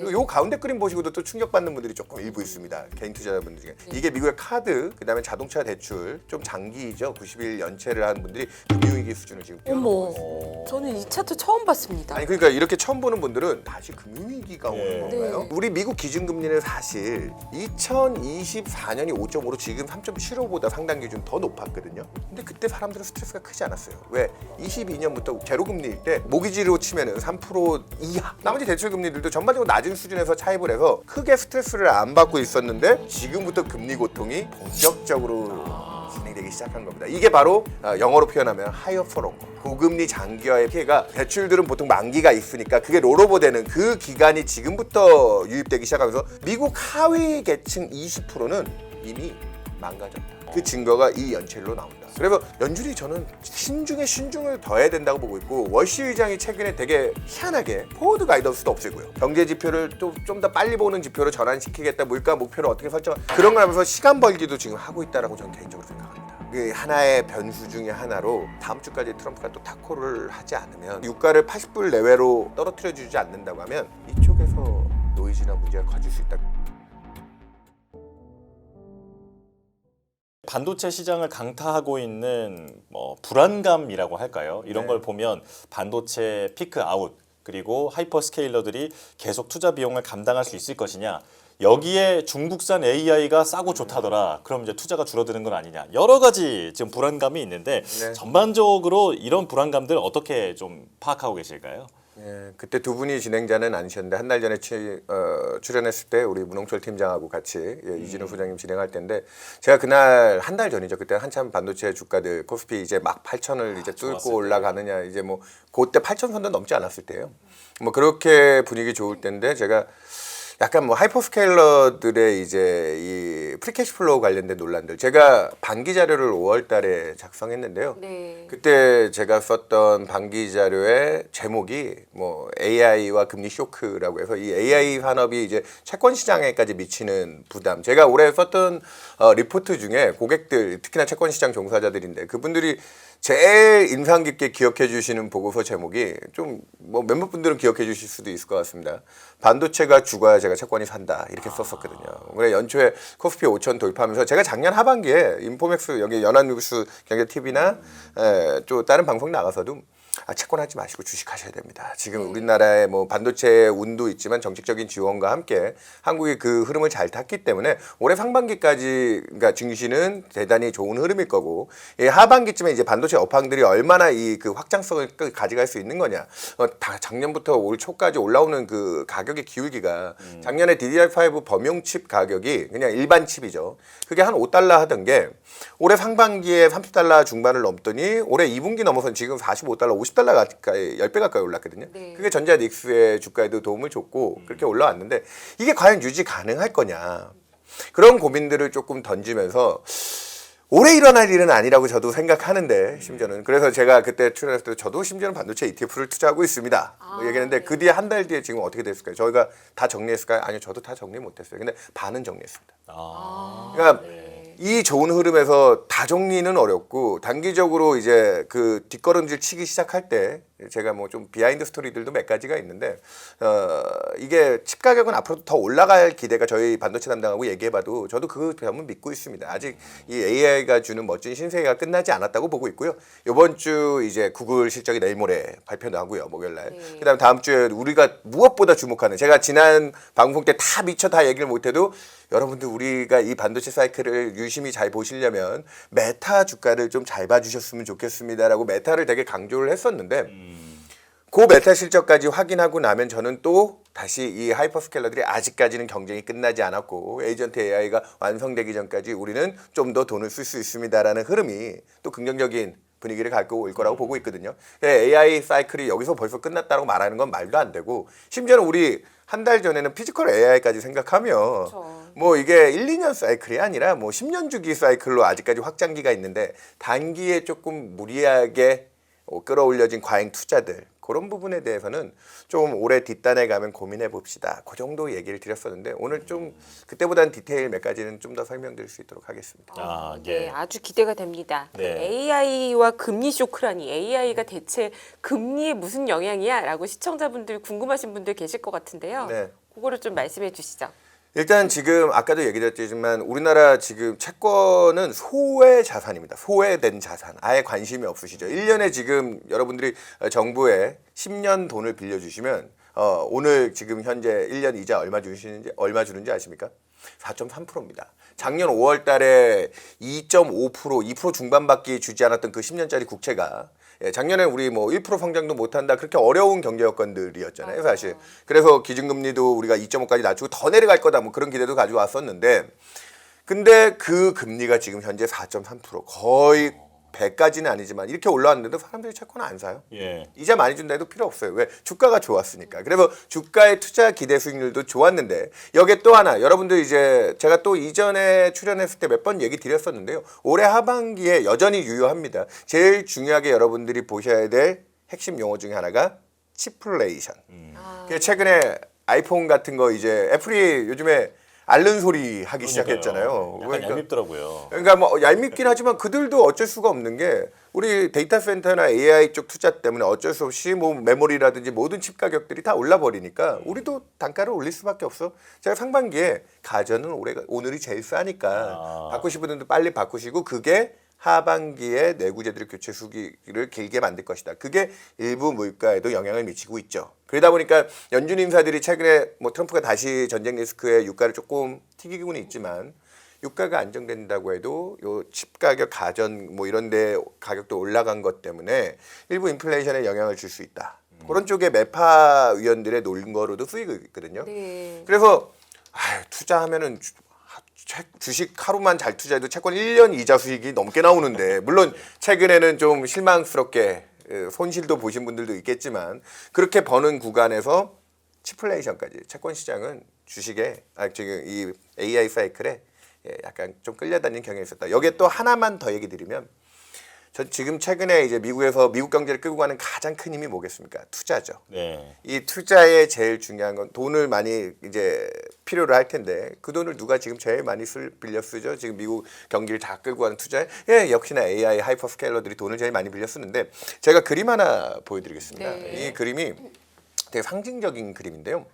그리고 요 가운데 그림 보시고도 또 충격받는 분들이 조금 일부 있습니다. 개인 투자자분들 중에. 이게 미국의 카드, 그다음에 자동차 대출, 좀 장기이죠. 90일 연체를 한 분들이 금융위기 수준을 지금 뛰어넘고 있습니다. 저는 이 차트 처음 봤습니다. 아니 그러니까 이렇게 처음 보는 분들은 다시 금융위기가 오는 건가요? 네. 우리 미국 기준금리는 사실 2024년이 5.5로 지금 3.75보다 상당 기준 더 높았거든요. 근데 그때 사람들은 스트레스가 크지 않았어요. 왜? 22년부터 제로금리일 때 모기지로 치면은 3% 이하 나머지 대출금리들도 전반적으로 낮은 수준에서 차입을 해서 크게 스트레스를 안 받고 있었는데 지금부터 금리 고통이 본격적으로 진행되기 시작한 겁니다. 이게 바로 영어로 표현하면 higher for longer. 고금리 장기화의 피해가 대출들은 보통 만기가 있으니까 그게 롤오버 되는 그 기간이 지금부터 유입되기 시작하면서 미국 하위 계층 20%는 이미 망가졌다. 그 증거가 이 연체율로 나온다. 그래서 연준이 저는 신중에 신중을 더해야 된다고 보고 있고 월시 의장이 최근에 되게 희한하게 포워드 가이던스도 없애고요. 경제 지표를 좀 더 빨리 보는 지표로 전환시키겠다. 물가 목표를 어떻게 설정 그런 걸 하면서 시간 벌기도 지금 하고 있다라고 저는 개인적으로 생각합니다. 그 하나의 변수 중에 하나로 다음 주까지 트럼프가 또 타코를 하지 않으면 유가를 80불 내외로 떨어뜨려 주지 않는다고 하면 이쪽에서 노이즈나 문제가 커질 수 있다. 반도체 시장을 강타하고 있는 불안감이라고 할까요? 이런 걸 보면 반도체 피크 아웃 그리고 하이퍼스케일러들이 계속 투자 비용을 감당할 수 있을 것이냐 여기에 중국산 AI가 싸고 좋다더라. 그럼 이제 투자가 줄어드는 건 아니냐. 여러 가지 지금 불안감이 있는데 전반적으로 이런 불안감들 어떻게 좀 파악하고 계실까요? 예, 그때 두 분이 진행자는 아니셨는데 한 달 전에 출연했을 때 우리 문홍철 팀장하고 같이 이진우 부장님 진행할 때인데 제가 그날 한 달 전이죠. 그때 한참 반도체 주가들 코스피 이제 막 8천을 이제 뚫고 올라가느냐 이제 뭐 그때 8천 선도 넘지 않았을 때예요. 뭐 그렇게 분위기 좋을 때인데 제가 약간 뭐 하이퍼스케일러들의 이제 이 프리캐시플로우 관련된 논란들 제가 반기 자료를 5월달에 작성했는데요. 네. 그때 제가 썼던 반기 자료의 제목이 뭐 AI와 금리 쇼크라고 해서 이 AI 산업이 이제 채권 시장에까지 미치는 부담. 제가 올해 썼던 리포트 중에 고객들 특히나 채권 시장 종사자들인데 그분들이 제일 인상 깊게 기억해 주시는 보고서 제목이 좀 뭐 몇몇 분들은 기억해 주실 수도 있을 것 같습니다. 반도체가 죽어야 제가 채권이 산다 이렇게 썼었거든요. 그래 연초에 코스피 5천 돌파하면서 제가 작년 하반기에 인포맥스 여기 연합뉴스 경제TV나 또 다른 방송 나가서도 채권하지 마시고 주식하셔야 됩니다. 지금 우리나라의 뭐 반도체 운도 있지만 정책적인 지원과 함께 한국이 그 흐름을 잘 탔기 때문에 올해 상반기까지 그러니까 증시는 대단히 좋은 흐름일 거고 하반기쯤에 이제 반도체 업황들이 얼마나 이 그 확장성을 가져갈 수 있는 거냐. 다 작년부터 올 초까지 올라오는 그 가격의 기울기가 작년에 DDR5 범용 칩 가격이 그냥 일반 칩이죠. 그게 한 5달러 하던 게 올해 상반기에 30달러 중반을 넘더니 올해 2분기 넘어서 지금 45달러, 50달러 가까이 10배 가까이 올랐거든요. 네. 그게 전자닉스의 주가에도 도움을 줬고 그렇게 올라왔는데 이게 과연 유지 가능할 거냐. 그런 고민들을 조금 던지면서 올해 일어날 일은 아니라고 저도 생각하는데 심지어는 그래서 제가 그때 출연했을 때 저도 심지어는 반도체 ETF를 투자하고 있습니다. 뭐 얘기했는데 그 뒤에 한 달 뒤에 지금 어떻게 됐을까요? 저희가 다 정리했을까요? 아니요, 저도 다 정리 못했어요. 근데 반은 정리했습니다. 그러니까 이 좋은 흐름에서 다 정리는 어렵고 단기적으로 이제 그 뒷걸음질 치기 시작할 때 제가 뭐 좀 비하인드 스토리들도 몇 가지가 있는데 이게 칩 가격은 앞으로 더 올라갈 기대가 저희 반도체 담당하고 얘기해봐도 저도 그 점은 믿고 있습니다. 아직 이 AI가 주는 멋진 신세계가 끝나지 않았다고 보고 있고요. 이번 주 이제 구글 실적이 내일 모레 발표 나고요. 목요일날. 그다음 다음 주에 우리가 무엇보다 주목하는 제가 지난 방송 때 다 미처 다 얘기를 못해도 여러분들 우리가 이 반도체 사이클을 유심히 잘 보시려면 메타 주가를 좀 잘 봐주셨으면 좋겠습니다라고 메타를 되게 강조를 했었는데 그 메타 실적까지 확인하고 나면 저는 또 다시 이 하이퍼스케일러들이 아직까지는 경쟁이 끝나지 않았고 에이전트 AI가 완성되기 전까지 우리는 좀 더 돈을 쓸 수 있습니다라는 흐름이 또 긍정적인 분위기를 갖고 올 거라고 보고 있거든요. AI 사이클이 여기서 벌써 끝났다고 말하는 건 말도 안 되고 심지어는 우리 한 달 전에는 피지컬 AI까지 생각하면 뭐 이게 1, 2년 사이클이 아니라 뭐 10년 주기 사이클로 아직까지 확장기가 있는데 단기에 조금 무리하게 끌어올려진 과잉 투자들 그런 부분에 대해서는 좀 올해 뒷단에 가면 고민해 봅시다. 그 정도 얘기를 드렸었는데 오늘 좀 그때보다는 디테일 몇 가지는 좀 더 설명드릴 수 있도록 하겠습니다. 네, 아주 기대가 됩니다. 네. AI와 금리 쇼크라니 AI가 대체 금리에 무슨 영향이야? 라고 시청자분들 궁금하신 분들 계실 것 같은데요. 네. 그거를 좀 말씀해 주시죠. 일단 지금 아까도 얘기드렸지만 우리나라 지금 채권은 소외 자산입니다. 소외된 자산. 아예 관심이 없으시죠. 1년에 지금 여러분들이 정부에 10년 돈을 빌려주시면 오늘 지금 현재 1년 이자 얼마 주는지 아십니까? 4.3%입니다. 작년 5월 달에 2.5%, 2% 중반밖에 주지 않았던 그 10년짜리 국채가 작년에 우리 뭐 1% 성장도 못한다 그렇게 어려운 경제 여건들이었잖아요 사실. 그래서 기준금리도 우리가 2.5까지 낮추고 더 내려갈 거다 뭐 그런 기대도 가지고 왔었는데 근데 그 금리가 지금 현재 4.3% 거의 100까지는 아니지만 이렇게 올라왔는데도 사람들이 채권을 안 사요. 예. 이자 많이 준다 해도 필요 없어요. 왜? 주가가 좋았으니까. 그래서 주가의 투자 기대 수익률도 좋았는데 여기에 또 하나 여러분들 이제 제가 또 이전에 출연했을 때 몇 번 얘기 드렸었는데요. 올해 하반기에 여전히 유효합니다. 제일 중요하게 여러분들이 보셔야 될 핵심 용어 중에 하나가 치플레이션. 최근에 아이폰 같은 거 이제 애플이 요즘에 앓는 소리 하기 시작했잖아요. 약간 얄밉더라고요. 그러니까 뭐 얄밉긴 하지만 그들도 어쩔 수가 없는 게 우리 데이터 센터나 AI 쪽 투자 때문에 어쩔 수 없이 뭐 메모리라든지 모든 칩 가격들이 다 올라 버리니까 우리도 단가를 올릴 수밖에 없어. 제가 상반기에 가전은 오늘이 제일 싸니까 바꾸시는 분들도 빨리 바꾸시고 그게 하반기에 내구재들 교체 수기를 길게 만들 것이다. 그게 일부 물가에도 영향을 미치고 있죠. 그러다 보니까 연준 인사들이 최근에 뭐 트럼프가 다시 전쟁 리스크에 유가를 조금 튀기고는 있지만 유가가 안정된다고 해도 요 칩 가격, 가전 뭐 이런 데 가격도 올라간 것 때문에 일부 인플레이션에 영향을 줄 수 있다. 그런 쪽에 매파 위원들의 논거로도 쓰이고 있거든요. 네. 그래서 투자하면은 주식 하루만 잘 투자해도 채권 1년 이자 수익이 넘게 나오는데 물론 최근에는 좀 실망스럽게 손실도 보신 분들도 있겠지만 그렇게 버는 구간에서 치플레이션까지 채권 시장은 주식에 지금 이 AI 사이클에 약간 좀 끌려다니는 경향이 있었다. 여기에 또 하나만 더 얘기 드리면 전 지금 최근에 이제 미국에서 미국 경제를 끌고 가는 가장 큰 힘이 뭐겠습니까? 투자죠. 네. 이 투자의 제일 중요한 건 돈을 많이 이제 필요로 할 텐데 그 돈을 누가 지금 제일 많이 빌려 쓰죠? 지금 미국 경기를 다 끌고 가는 투자에 역시나 AI 하이퍼스케일러들이 돈을 제일 많이 빌려 쓰는데 제가 그림 하나 보여드리겠습니다. 네. 이 그림이 되게 상징적인 그림인데요.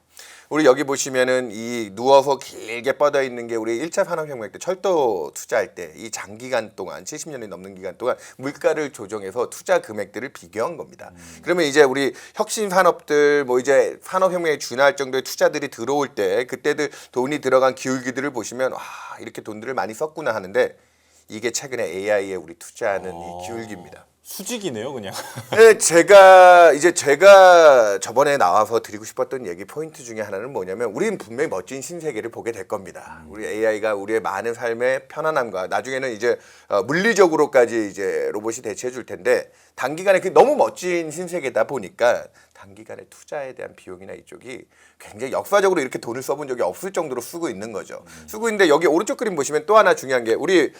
우리 여기 보시면은 이 누워서 길게 뻗어 있는 게 우리 1차 산업혁명 때 철도 투자할 때 이 장기간 동안 70년이 넘는 기간 동안 물가를 조정해서 투자 금액들을 비교한 겁니다. 그러면 이제 우리 혁신 산업들 뭐 이제 산업혁명에 준할 정도의 투자들이 들어올 때 그때들 돈이 들어간 기울기들을 보시면 와 이렇게 돈들을 많이 썼구나 하는데 이게 최근에 AI에 우리 투자하는 이 기울기입니다. 수직이네요, 그냥. 네, 제가 저번에 나와서 드리고 싶었던 얘기 포인트 중에 하나는 뭐냐면 우리는 분명히 멋진 신세계를 보게 될 겁니다. 우리 AI가 우리의 많은 삶의 편안함과 나중에는 이제 물리적으로까지 이제 로봇이 대체해 줄 텐데 단기간에 너무 멋진 신세계다 보니까 단기간에 투자에 대한 비용이나 이쪽이 굉장히 역사적으로 이렇게 돈을 써본 적이 없을 정도로 쓰고 있는 거죠. 쓰고 있는데 여기 오른쪽 그림 보시면 또 하나 중요한 게 우리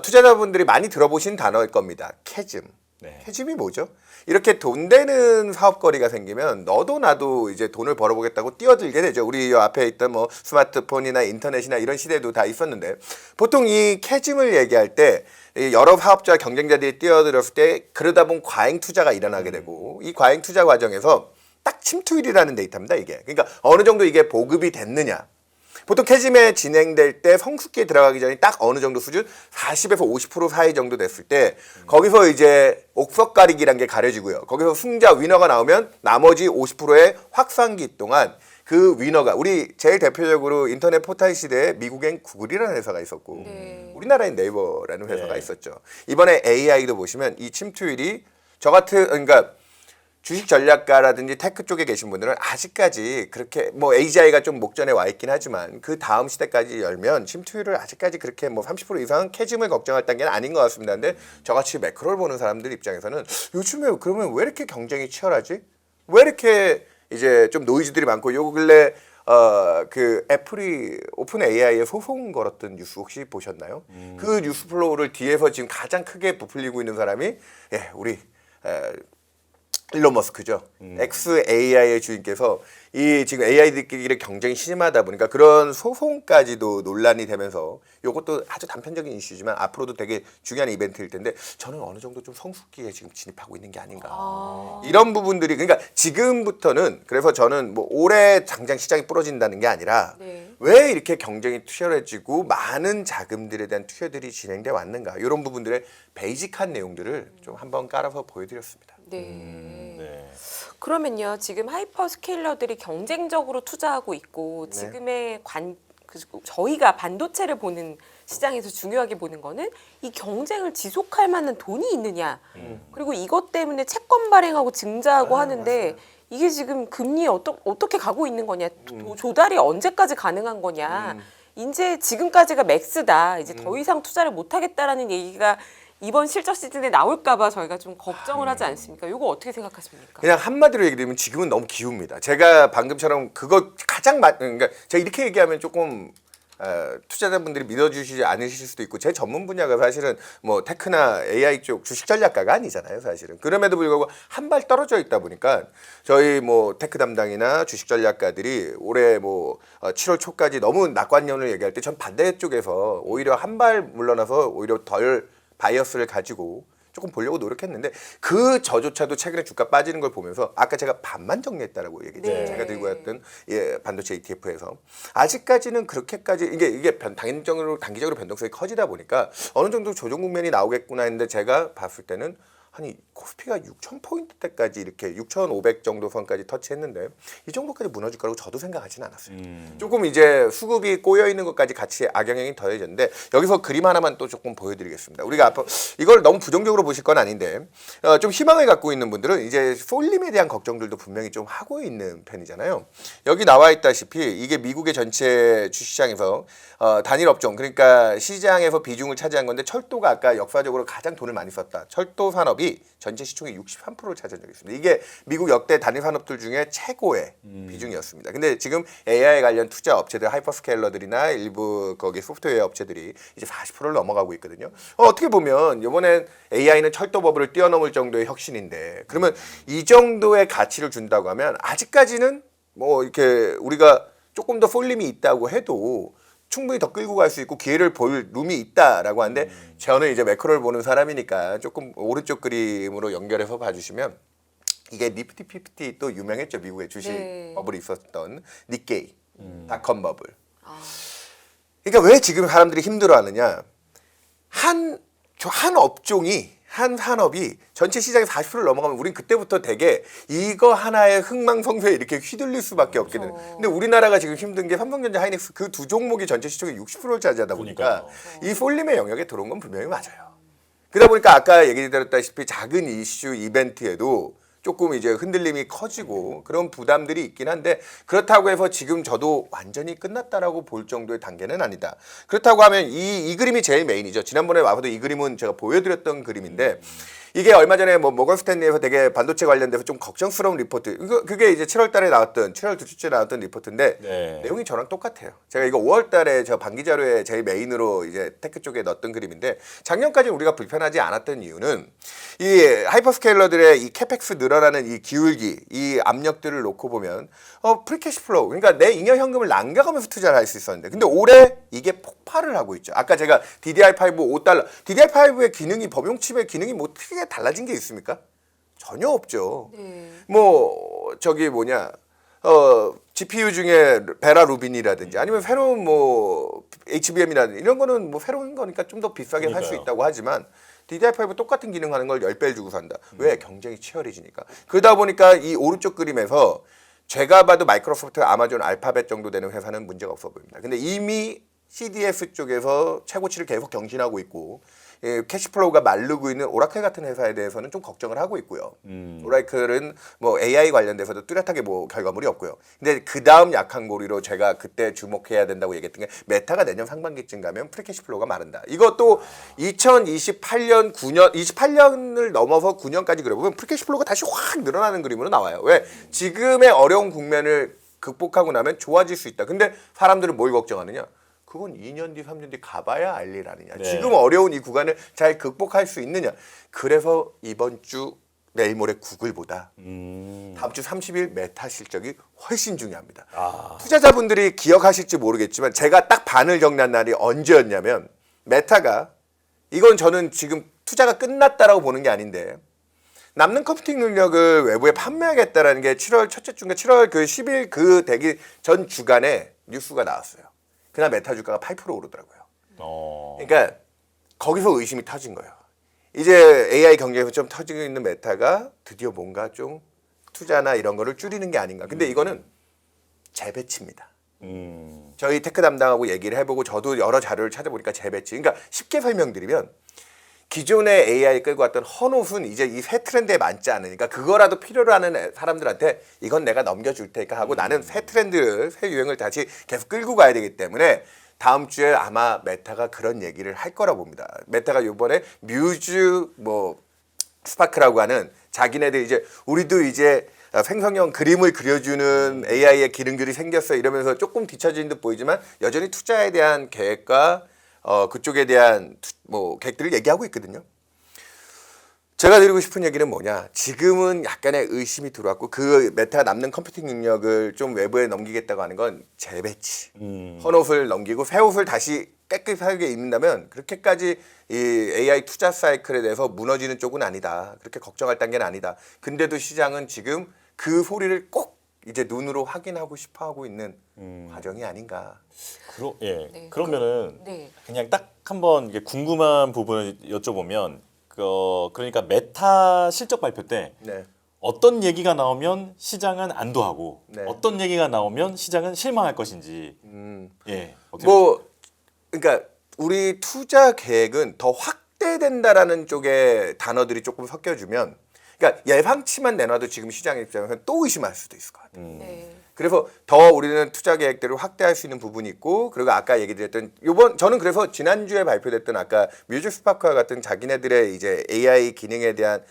투자자분들이 많이 들어보신 단어일 겁니다. 캐즘. 네. 캐즘이 뭐죠? 이렇게 돈 되는 사업거리가 생기면 너도 나도 이제 돈을 벌어보겠다고 뛰어들게 되죠. 우리 이 앞에 있던 뭐 스마트폰이나 인터넷이나 이런 시대도 다 있었는데 보통 이 캐즘을 얘기할 때 여러 사업자 경쟁자들이 뛰어들었을 때 그러다 보면 과잉 투자가 일어나게 되고 이 과잉 투자 과정에서 딱 침투율이라는 데이터입니다. 이게 그러니까 어느 정도 이게 보급이 됐느냐. 보통 캐즘에 진행될 때 성숙기에 들어가기 전에 딱 어느 정도 수준 40에서 50% 사이 정도 됐을 때 거기서 이제 옥석 가리기란 게 가려지고요. 거기서 승자 위너가 나오면 나머지 50%의 확산기 동안 그 위너가 우리 제일 대표적으로 인터넷 포털 시대에 미국엔 구글이라는 회사가 있었고 우리나라엔 네이버라는 회사가 있었죠. 이번에 AI도 보시면 이 침투율이 저 같은 그러니까 주식 전략가라든지 테크 쪽에 계신 분들은 아직까지 그렇게 뭐 AGI가 좀 목전에 와 있긴 하지만 그 다음 시대까지 열면 침투율을 아직까지 그렇게 뭐 30% 이상 캐즘을 걱정할 단계는 아닌 것 같습니다. 근데 저같이 매크로를 보는 사람들 입장에서는 요즘에 그러면 왜 이렇게 경쟁이 치열하지? 왜 이렇게 이제 좀 노이즈들이 많고 요 근래 그 애플이 오픈 AI에 소송 걸었던 뉴스 혹시 보셨나요? 그 뉴스 플로우를 뒤에서 지금 가장 크게 부풀리고 있는 사람이 우리 일론 머스크죠. XAI의 주인께서 이 지금 AI들끼리 경쟁이 심하다 보니까 그런 소송까지도 논란이 되면서 이것도 아주 단편적인 이슈지만 앞으로도 되게 중요한 이벤트일 텐데 저는 어느 정도 좀 성숙기에 지금 진입하고 있는 게 아닌가. 이런 부분들이 그러니까 지금부터는 그래서 저는 뭐 올해 당장 시장이 부러진다는 게 아니라 네. 왜 이렇게 경쟁이 치열해지고 많은 자금들에 대한 투여들이 진행돼 왔는가 이런 부분들의 베이직한 내용들을 좀 한번 깔아서 보여드렸습니다. 네. 네. 그러면요, 지금 하이퍼 스케일러들이 경쟁적으로 투자하고 있고 네. 지금의 저희가 반도체를 보는 시장에서 중요하게 보는 거는 이 경쟁을 지속할 만한 돈이 있느냐. 그리고 이것 때문에 채권 발행하고 증자하고 하는데 이게 지금 금리 어떻게 가고 있는 거냐. 조달이 언제까지 가능한 거냐. 이제 지금까지가 맥스다. 이제 더 이상 투자를 못 하겠다라는 얘기가 이번 실적 시즌에 나올까봐 저희가 좀 걱정을 하지 않습니까? 이거 어떻게 생각하십니까? 그냥 한마디로 얘기드리면 지금은 너무 기웁니다. 제가 방금처럼 그거 그러니까 제가 이렇게 얘기하면 조금 투자자분들이 믿어주시지 않으실 수도 있고 제 전문 분야가 사실은 뭐 테크나 AI 쪽 주식 전략가가 아니잖아요, 사실은. 그럼에도 불구하고 한 발 떨어져 있다 보니까 저희 뭐 테크 담당이나 주식 전략가들이 올해 뭐 7월 초까지 너무 낙관론을 얘기할 때 전 반대 쪽에서 오히려 한 발 물러나서 오히려 덜 바이어스를 가지고 조금 보려고 노력했는데 그 저조차도 최근에 주가 빠지는 걸 보면서 아까 제가 반만 정리했다라고 얘기했죠. 네. 제가 들고 왔던 반도체 ETF에서 아직까지는 그렇게까지 이게 단기적으로 변동성이 커지다 보니까 어느 정도 조정 국면이 나오겠구나 했는데 제가 봤을 때는 아니 코스피가 6,000포인트대까지 이렇게 6,500 정도 선까지 터치했는데 이 정도까지 무너질 거라고 저도 생각하지는 않았어요. 조금 이제 수급이 꼬여 있는 것까지 같이 악영향이 더해졌는데 여기서 그림 하나만 또 조금 보여드리겠습니다. 우리가 앞으로 이걸 너무 부정적으로 보실 건 아닌데 좀 희망을 갖고 있는 분들은 이제 쏠림에 대한 걱정들도 분명히 좀 하고 있는 편이잖아요. 여기 나와 있다시피 이게 미국의 전체 주시장에서 단일 업종 그러니까 시장에서 비중을 차지한 건데 철도가 아까 역사적으로 가장 돈을 많이 썼다. 철도 산업이 전체 시총의 63%를 차지한 적이 있습니다. 이게 미국 역대 단일 산업들 중에 최고의 비중이었습니다. 근데 지금 AI 관련 투자 업체들 하이퍼스케일러들이나 일부 거기 소프트웨어 업체들이 이제 40%를 넘어가고 있거든요. 어떻게 보면 이번엔 AI는 철도 버블을 뛰어넘을 정도의 혁신인데 그러면 이 정도의 가치를 준다고 하면 아직까지는 뭐 이렇게 우리가 조금 더 쏠림이 있다고 해도 충분히 더 끌고 갈 수 있고 기회를 볼 룸이 있다라고 하는데 저는 이제 매크로를 보는 사람이니까 조금 오른쪽 그림으로 연결해서 봐주시면 이게 니프티 피프티 또 유명했죠. 미국의 주식 네. 버블이 있었던 니케이 닷컴 버블. 그러니까 왜 지금 사람들이 힘들어하느냐. 한 업종이 한 산업이 전체 시장의 40%를 넘어가면 우린 그때부터 되게 이거 하나의 흥망성쇠에 이렇게 휘둘릴 수밖에 없게 되는. 근데 우리나라가 지금 힘든 게 삼성전자, 하이닉스 그 두 종목이 전체 시총의 60%를 차지하다 보니까 이 쏠림의 영역에 들어온 건 분명히 맞아요. 그러다 보니까 아까 얘기 드렸다시피 작은 이슈 이벤트에도 조금 이제 흔들림이 커지고 그런 부담들이 있긴 한데 그렇다고 해서 지금 저도 완전히 끝났다라고 볼 정도의 단계는 아니다. 그렇다고 하면 이 그림이 제일 메인이죠. 지난번에 와서도 이 그림은 제가 보여드렸던 그림인데 이게 얼마 전에 뭐 모건 스탠리에서 되게 반도체 관련돼서 좀 걱정스러운 리포트. 그게 이제 7월 달에 나왔던 7월 두 주째 나왔던 리포트인데 네. 내용이 저랑 똑같아요. 제가 이거 5월 달에 저 반기 자료에 제일 메인으로 이제 테크 쪽에 넣었던 그림인데 작년까지 우리가 불편하지 않았던 이유는 이 하이퍼스케일러들의 이 캐펙스 늘어나는 이 기울기, 이 압력들을 놓고 보면 프리캐시 플로우, 그러니까 내 잉여 현금을 남겨가면서 투자를 할 수 있었는데 근데 올해 이게 폭발을 하고 있죠. 아까 제가 DDR5 $5, DDR5의 기능이 법용칩의 기능이 뭐 크게 달라진 게 있습니까? 전혀 없죠. 네. 뭐 저기 뭐냐 GPU 중에 베라 루빈이라든지 아니면 새로운 뭐 HBM이라든지 이런 거는 뭐 새로운 거니까 좀 더 비싸게 살 수 그러니까요. 있다고 하지만 DDR5 똑같은 기능 하는 걸 10배를 주고 산다. 왜? 경쟁이 치열해지니까. 그러다 보니까 이 오른쪽 그림에서 제가 봐도 마이크로소프트, 아마존, 알파벳 정도 되는 회사는 문제가 없어 보입니다. 근데 이미 CDS 쪽에서 최고치를 계속 경신하고 있고 캐시플로우가 마르고 있는 오라클 같은 회사에 대해서는 좀 걱정을 하고 있고요. 오라클은 뭐 AI 관련돼서도 뚜렷하게 뭐 결과물이 없고요. 근데 그 다음 약한 고리로 제가 그때 주목해야 된다고 얘기했던 게 메타가 내년 상반기쯤 가면 프리캐시플로우가 마른다. 이것도 2028년 28년을 넘어서 9년까지 그려보면 프리캐시플로우가 다시 확 늘어나는 그림으로 나와요. 왜? 지금의 어려운 국면을 극복하고 나면 좋아질 수 있다. 근데 사람들은 뭘 걱정하느냐? 그건 2년 뒤, 3년 뒤 가봐야 알 일 아니냐. 네. 지금 어려운 이 구간을 잘 극복할 수 있느냐. 그래서 이번 주 내일 모레 구글보다 음. 다음 주 30일 메타 실적이 훨씬 중요합니다. 아. 투자자분들이 기억하실지 모르겠지만 제가 딱 반을 정리한 날이 언제였냐면 메타가 이건 저는 지금 투자가 끝났다라고 보는 게 아닌데 남는 컴퓨팅 능력을 외부에 판매하겠다라는 게 7월 첫째 주인가 7월 그 10일 그 되기 전 주간에 뉴스가 나왔어요. 그날 메타 주가가 8% 오르더라고요. 그러니까 거기서 의심이 터진 거예요. 이제 AI 경쟁에서 좀 터지고 있는 메타가 드디어 뭔가 좀 투자나 이런 거를 줄이는 게 아닌가. 근데 이거는 재배치입니다. 저희 테크 담당하고 얘기를 해보고 저도 여러 자료를 찾아보니까 재배치. 그러니까 쉽게 설명드리면 기존의 AI 끌고 왔던 헌옷은 이제 이 새 트렌드에 맞지 않으니까 그거라도 필요로 하는 사람들한테 이건 내가 넘겨줄 테니까 하고 나는 새 트렌드, 새 유행을 다시 계속 끌고 가야 되기 때문에 다음 주에 아마 메타가 그런 얘기를 할 거라 봅니다. 메타가 이번에 뮤즈 뭐 스파크라고 하는 자기네들 이제 우리도 이제 생성형 그림을 그려주는 AI의 기능들이 생겼어 이러면서 조금 뒤처진 듯 보이지만 여전히 투자에 대한 계획과 그쪽에 대한 뭐 계획들을 얘기하고 있거든요. 제가 드리고 싶은 얘기는 뭐냐? 지금은 약간의 의심이 들어왔고 그 메타가 남는 컴퓨팅 능력을 좀 외부에 넘기겠다고 하는 건 재배치. 헌옷을 넘기고 새 옷을 다시 깨끗하게 입는다면 그렇게까지 이 AI 투자 사이클에 대해서 무너지는 쪽은 아니다. 그렇게 걱정할 단계는 아니다. 근데도 시장은 지금 그 소리를 꼭 이제 눈으로 확인하고 싶어 하고 있는 과정이 아닌가. 예. 네, 그러면은 네. 그냥 딱 한번 이게 궁금한 부분을 여쭤보면 그러니까 메타 실적 발표 때 네. 어떤 얘기가 나오면 시장은 안도하고 네. 어떤 얘기가 나오면 시장은 실망할 것인지 예. 어떻게 뭐 그러니까 우리 투자 계획은 더 확대된다라는 쪽의 단어들이 조금 섞여주면 그러니까 예상치만 내놔도 지금 시장 입장에서 또 의심할 수도 있을 것 같아요. 네. 그래서 더 우리는 투자 계획들을 확대할 수 있는 부분이 있고 그리고 아까 얘기 드렸던 저는 그래서 지난주에 발표됐던 아까 뮤직 스파크와 같은 자기네들의 이제 AI 기능에 대한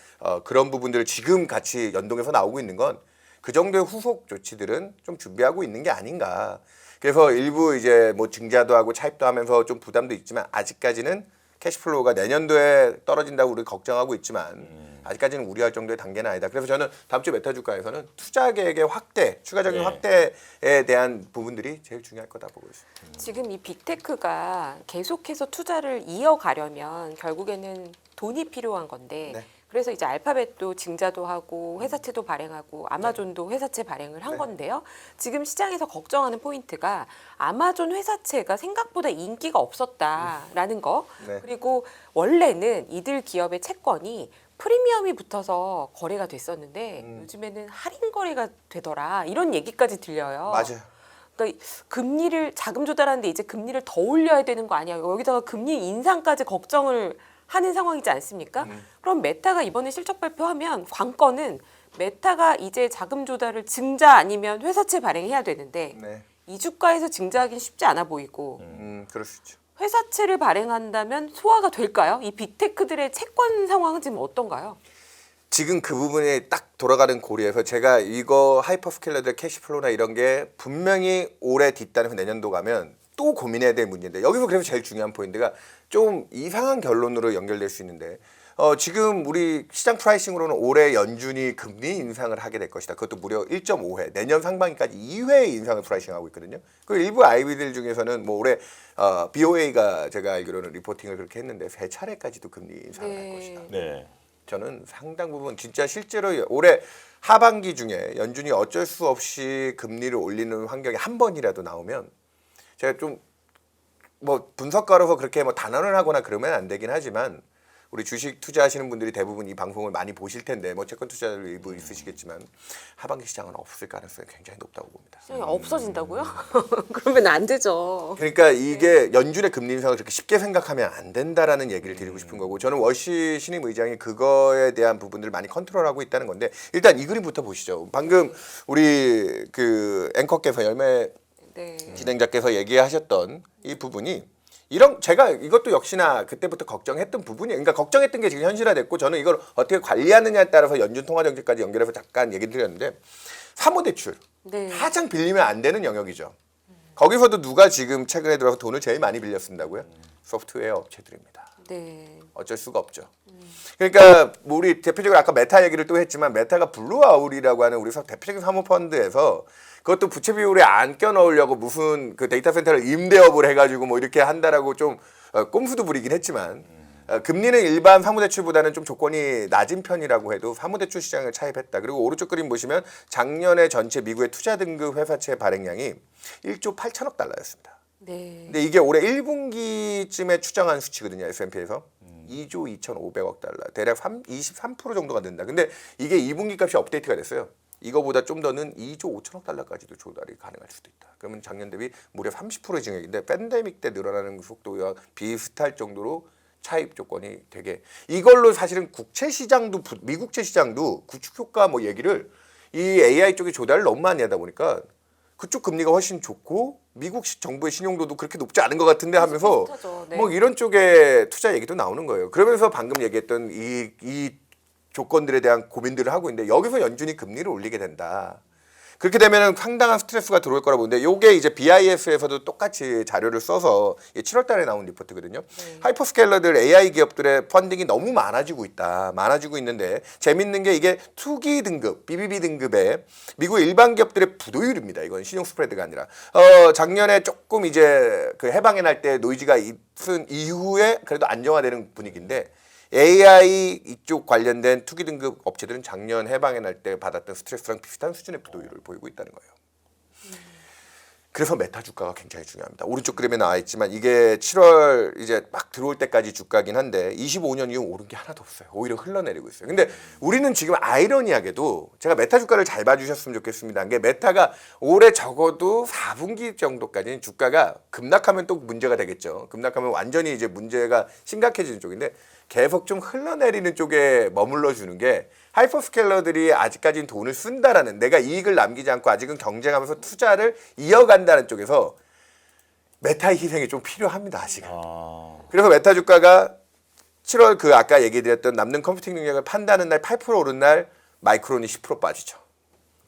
그런 부분들을 지금 같이 연동해서 나오고 있는 건 그 정도의 후속 조치들은 좀 준비하고 있는 게 아닌가. 그래서 일부 이제 뭐 증자도 하고 차입도 하면서 좀 부담도 있지만 아직까지는 캐시플로우가 내년도에 떨어진다고 우리 걱정하고 있지만 아직까지는 우려할 정도의 단계는 아니다. 그래서 저는 다음 주 메타 주가에서는 투자 계획의 확대, 추가적인 네. 확대에 대한 부분들이 제일 중요할 거다 보고 있습니다. 지금 이 빅테크가 계속해서 투자를 이어가려면 결국에는 돈이 필요한 건데 네. 그래서 이제 알파벳도 증자도 하고 회사채도 발행하고 아마존도 회사채 발행을 한 네. 건데요. 지금 시장에서 걱정하는 포인트가 아마존 회사채가 생각보다 인기가 없었다라는 거. 네. 그리고 원래는 이들 기업의 채권이 프리미엄이 붙어서 거래가 됐었는데 요즘에는 할인 거래가 되더라. 이런 얘기까지 들려요. 맞아요. 그러니까 금리를 자금 조달하는데 이제 금리를 더 올려야 되는 거 아니야? 여기다가 금리 인상까지 걱정을 하는 상황이지 않습니까? 그럼 메타가 이번에 실적 발표하면 관건은 메타가 이제 자금 조달을 증자 아니면 회사채 발행해야 되는데 네. 이 주가에서 증자하기는 쉽지 않아 보이고 그럴 수 있죠. 회사채를 발행한다면 소화가 될까요? 이 빅테크들의 채권 상황은 지금 어떤가요? 지금 그 부분이 딱 돌아가는 고리에서 제가 이거 하이퍼스케일러들 캐시플로우나 이런 게 분명히 올해 뒷단에서 내년도 가면 또 고민해야 될 문제인데 여기서 그래서 제일 중요한 포인트가 좀 이상한 결론으로 연결될 수 있는데 지금 우리 시장 프라이싱으로는 올해 연준이 금리 인상을 하게 될 것이다. 그것도 무려 1.5회 내년 상반기까지 2회 인상을 프라이싱하고 있거든요. 그 일부 아이비들 중에서는 뭐 올해 BOA가 제가 알기로는 리포팅을 그렇게 했는데 3차례까지도 금리 인상을 할 것이다. 네. 저는 상당 부분 진짜 실제로 올해 하반기 중에 연준이 어쩔 수 없이 금리를 올리는 환경이 한 번이라도 나오면 제가 좀 뭐 분석가로서 그렇게 뭐 단언을 하거나 그러면 안 되긴 하지만 우리 주식 투자하시는 분들이 대부분 이 방송을 많이 보실 텐데 뭐 채권 투자자들 일부 있으시겠지만 하반기 시장은 없을 가능성이 굉장히 높다고 봅니다. 시장이 없어진다고요? 그러면 안 되죠. 그러니까 이게 연준의 금리 인상을 그렇게 쉽게 생각하면 안 된다라는 얘기를 드리고 싶은 거고 저는 월시 신임 의장이 그거에 대한 부분들을 많이 컨트롤하고 있다는 건데 일단 이 그림부터 보시죠. 방금 우리 그 앵커께서 열매 네. 진행자께서 얘기하셨던 이 부분이 제가 이것도 역시나 그때부터 걱정했던 부분이에요. 그러니까 걱정했던 게 지금 현실화됐고 저는 이걸 어떻게 관리하느냐에 따라서 연준 통화 정책까지 연결해서 잠깐 얘기 드렸는데 사모대출 네. 가장 빌리면 안 되는 영역이죠. 거기서도 누가 지금 최근에 들어서 돈을 제일 많이 빌렸습니다고요? 소프트웨어 업체들입니다. 네. 어쩔 수가 없죠. 그러니까 뭐 우리 대표적으로 아까 메타 얘기를 또 했지만 메타가 블루아울이라고 하는 우리 대표적인 사모펀드에서 그것도 부채 비율에 안 껴넣으려고 무슨 그 데이터 센터를 임대업을 해가지고 뭐 이렇게 한다라고 좀 꼼수도 부리긴 했지만 금리는 일반 사무대출보다는 좀 조건이 낮은 편이라고 해도 사무대출 시장을 차입했다. 그리고 오른쪽 그림 보시면 작년에 전체 미국의 투자 등급 회사채 발행량이 1조 8천억 달러였습니다. 네. 근데 이게 올해 1분기쯤에 추정한 수치거든요. S&P에서 2조 2,500억 달러, 대략 23% 정도가 는다. 근데 이게 2분기 값이 업데이트가 됐어요. 이거보다 좀 더는 2조 5천억 달러까지도 조달이 가능할 수도 있다. 그러면 작년 대비 무려 30%의 증액인데 팬데믹 때 늘어나는 속도와 비슷할 정도로 차입 조건이 되게 이걸로 사실은 국채 시장도 미국채 시장도 구축 효과 뭐 얘기를 이 AI 쪽에 조달을 너무 많이 하다 보니까 그쪽 금리가 훨씬 좋고 미국 정부의 신용도도 그렇게 높지 않은 것 같은데 하면서 비슷하죠. 네. 뭐 이런 쪽에 투자 얘기도 나오는 거예요. 그러면서 방금 얘기했던 이 조건들에 대한 고민들을 하고 있는데 여기서 연준이 금리를 올리게 된다. 그렇게 되면 상당한 스트레스가 들어올 거라고 보는데 요게 이제 BIS에서도 똑같이 자료를 써서 7월 달에 나온 리포트거든요. 하이퍼스케일러들 AI 기업들의 펀딩이 너무 많아지고 있다. 많아지고 있는데 재밌는 게 이게 투기 등급, BBB 등급의 미국 일반 기업들의 부도율입니다. 이건 신용 스프레드가 아니라. 작년에 조금 이제 그 해방이 날 때 노이즈가 있은 이후에 그래도 안정화되는 분위기인데 AI 이쪽 관련된 투기 등급 업체들은 작년 해방에 날 때 받았던 스트레스랑 비슷한 수준의 부도율을 보이고 있다는 거예요. 그래서 메타 주가가 굉장히 중요합니다. 오른쪽 그림에 나와 있지만 이게 7월 이제 막 들어올 때까지 주가긴 한데 25년 이후 오른 게 하나도 없어요. 오히려 흘러내리고 있어요. 근데 우리는 지금 아이러니하게도 제가 메타 주가를 잘 봐주셨으면 좋겠습니다. 이게 메타가 올해 적어도 4분기 정도까지는 주가가 급락하면 또 문제가 되겠죠. 급락하면 완전히 이제 문제가 심각해지는 쪽인데 계속 좀 흘러내리는 쪽에 머물러 주는 게 하이퍼스케일러들이 아직까지는 돈을 쓴다라는 내가 이익을 남기지 않고 아직은 경쟁하면서 투자를 이어간다는 쪽에서 메타의 희생이 좀 필요합니다. 아직은. 그래서 메타 주가가 7월 그 아까 얘기드렸던 남는 컴퓨팅 능력을 판다는 날 8% 오른 날 마이크론이 10% 빠지죠.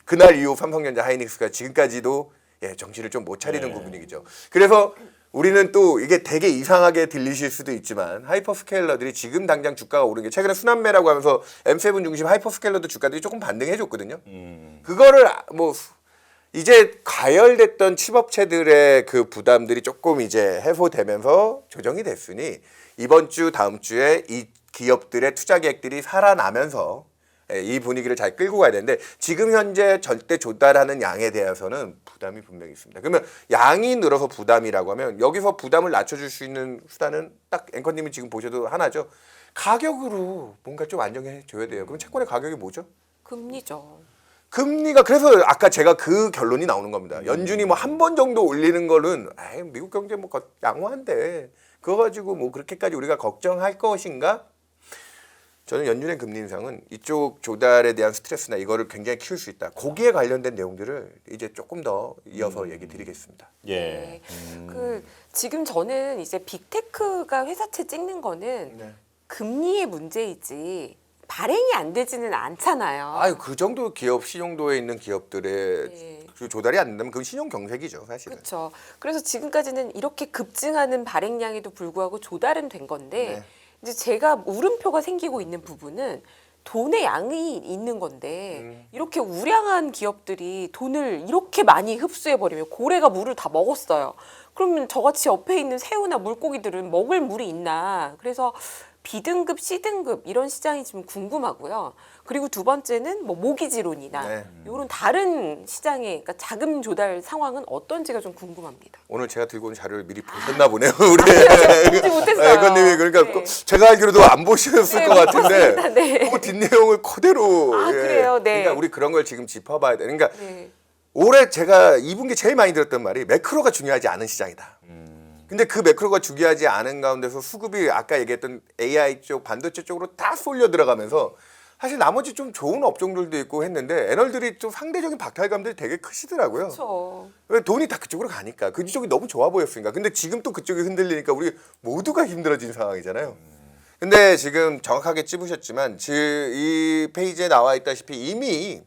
그날 이후 삼성전자 하이닉스가 지금까지도 정신을 좀 못 차리는 부분이죠. 그래서 우리는 또 이게 되게 이상하게 들리실 수도 있지만 하이퍼스케일러들이 지금 당장 주가가 오른 게 최근에 순환매라고 하면서 M7 중심 하이퍼스케일러들 주가들이 조금 반등해 줬거든요. 그거를 뭐 이제 가열됐던 칩업체들의 그 부담들이 조금 이제 해소되면서 조정이 됐으니 이번 주 다음 주에 이 기업들의 투자 계획들이 살아나면서 이 분위기를 잘 끌고 가야 되는데 지금 현재 절대 조달하는 양에 대해서는 부담이 분명히 있습니다. 그러면 양이 늘어서 부담이라고 하면 여기서 부담을 낮춰줄 수 있는 수단은 딱 앵커님이 지금 보셔도 하나죠. 가격으로 뭔가 좀 안정해 줘야 돼요. 그럼 채권의 가격이 뭐죠? 금리죠. 금리가 그래서 아까 제가 그 결론이 나오는 겁니다. 연준이 뭐 한 번 정도 올리는 거는 미국 경제 뭐 양호한데 그거 가지고 뭐 그렇게까지 우리가 걱정할 것인가? 저는 연준의 금리 인상은 이쪽 조달에 대한 스트레스나 이거를 굉장히 키울 수 있다. 거기에 관련된 내용들을 이제 조금 더 이어서 얘기 드리겠습니다. 예. 그 지금 저는 이제 빅테크가 회사채 찍는 거는 네. 금리의 문제이지 발행이 안 되지는 않잖아요. 아유 그 정도 기업 신용도에 있는 기업들의 네. 그 조달이 안 된다면 그건 신용 경색이죠 사실은. 그렇죠. 그래서 지금까지는 이렇게 급증하는 발행량에도 불구하고 조달은 된 건데 네. 이제 제가 물음표가 생기고 있는 부분은 돈의 양이 있는 건데 이렇게 우량한 기업들이 돈을 이렇게 많이 흡수해 버리면 고래가 물을 다 먹었어요. 그러면 저같이 옆에 있는 새우나 물고기들은 먹을 물이 있나? 그래서 B등급, C등급 이런 시장이 지금 궁금하고요. 그리고 두 번째는 뭐 모기지론이나 네. 이런 다른 시장의 그러니까 자금 조달 상황은 어떤지가 좀 궁금합니다. 오늘 제가 들고 온 자료를 미리 보셨나 보네요 우리 보지 못했어요. 앵커님이 그러니까 네. 제가 알기로도 안 보셨을 네, 것 못 같은데 봤습니다. 네. 그 뒷내용을 그대로 아, 그래요? 네. 그러니까 우리 그런 걸 지금 짚어봐야 돼. 그러니까 네. 올해 제가 2분기 제일 많이 들었던 말이 매크로가 중요하지 않은 시장이다. 근데 그 매크로가 중요하지 않은 가운데서 수급이 아까 얘기했던 AI 쪽, 반도체 쪽으로 다 쏠려 들어가면서 사실 나머지 좀 좋은 업종들도 있고 했는데 애널들이 좀 상대적인 박탈감들이 되게 크시더라고요. 그렇죠. 왜 돈이 다 그쪽으로 가니까 그쪽이 너무 좋아 보였으니까. 근데 지금 또 그쪽이 흔들리니까 우리 모두가 힘들어진 상황이잖아요. 근데 지금 정확하게 찝으셨지만 이 페이지에 나와 있다시피 이미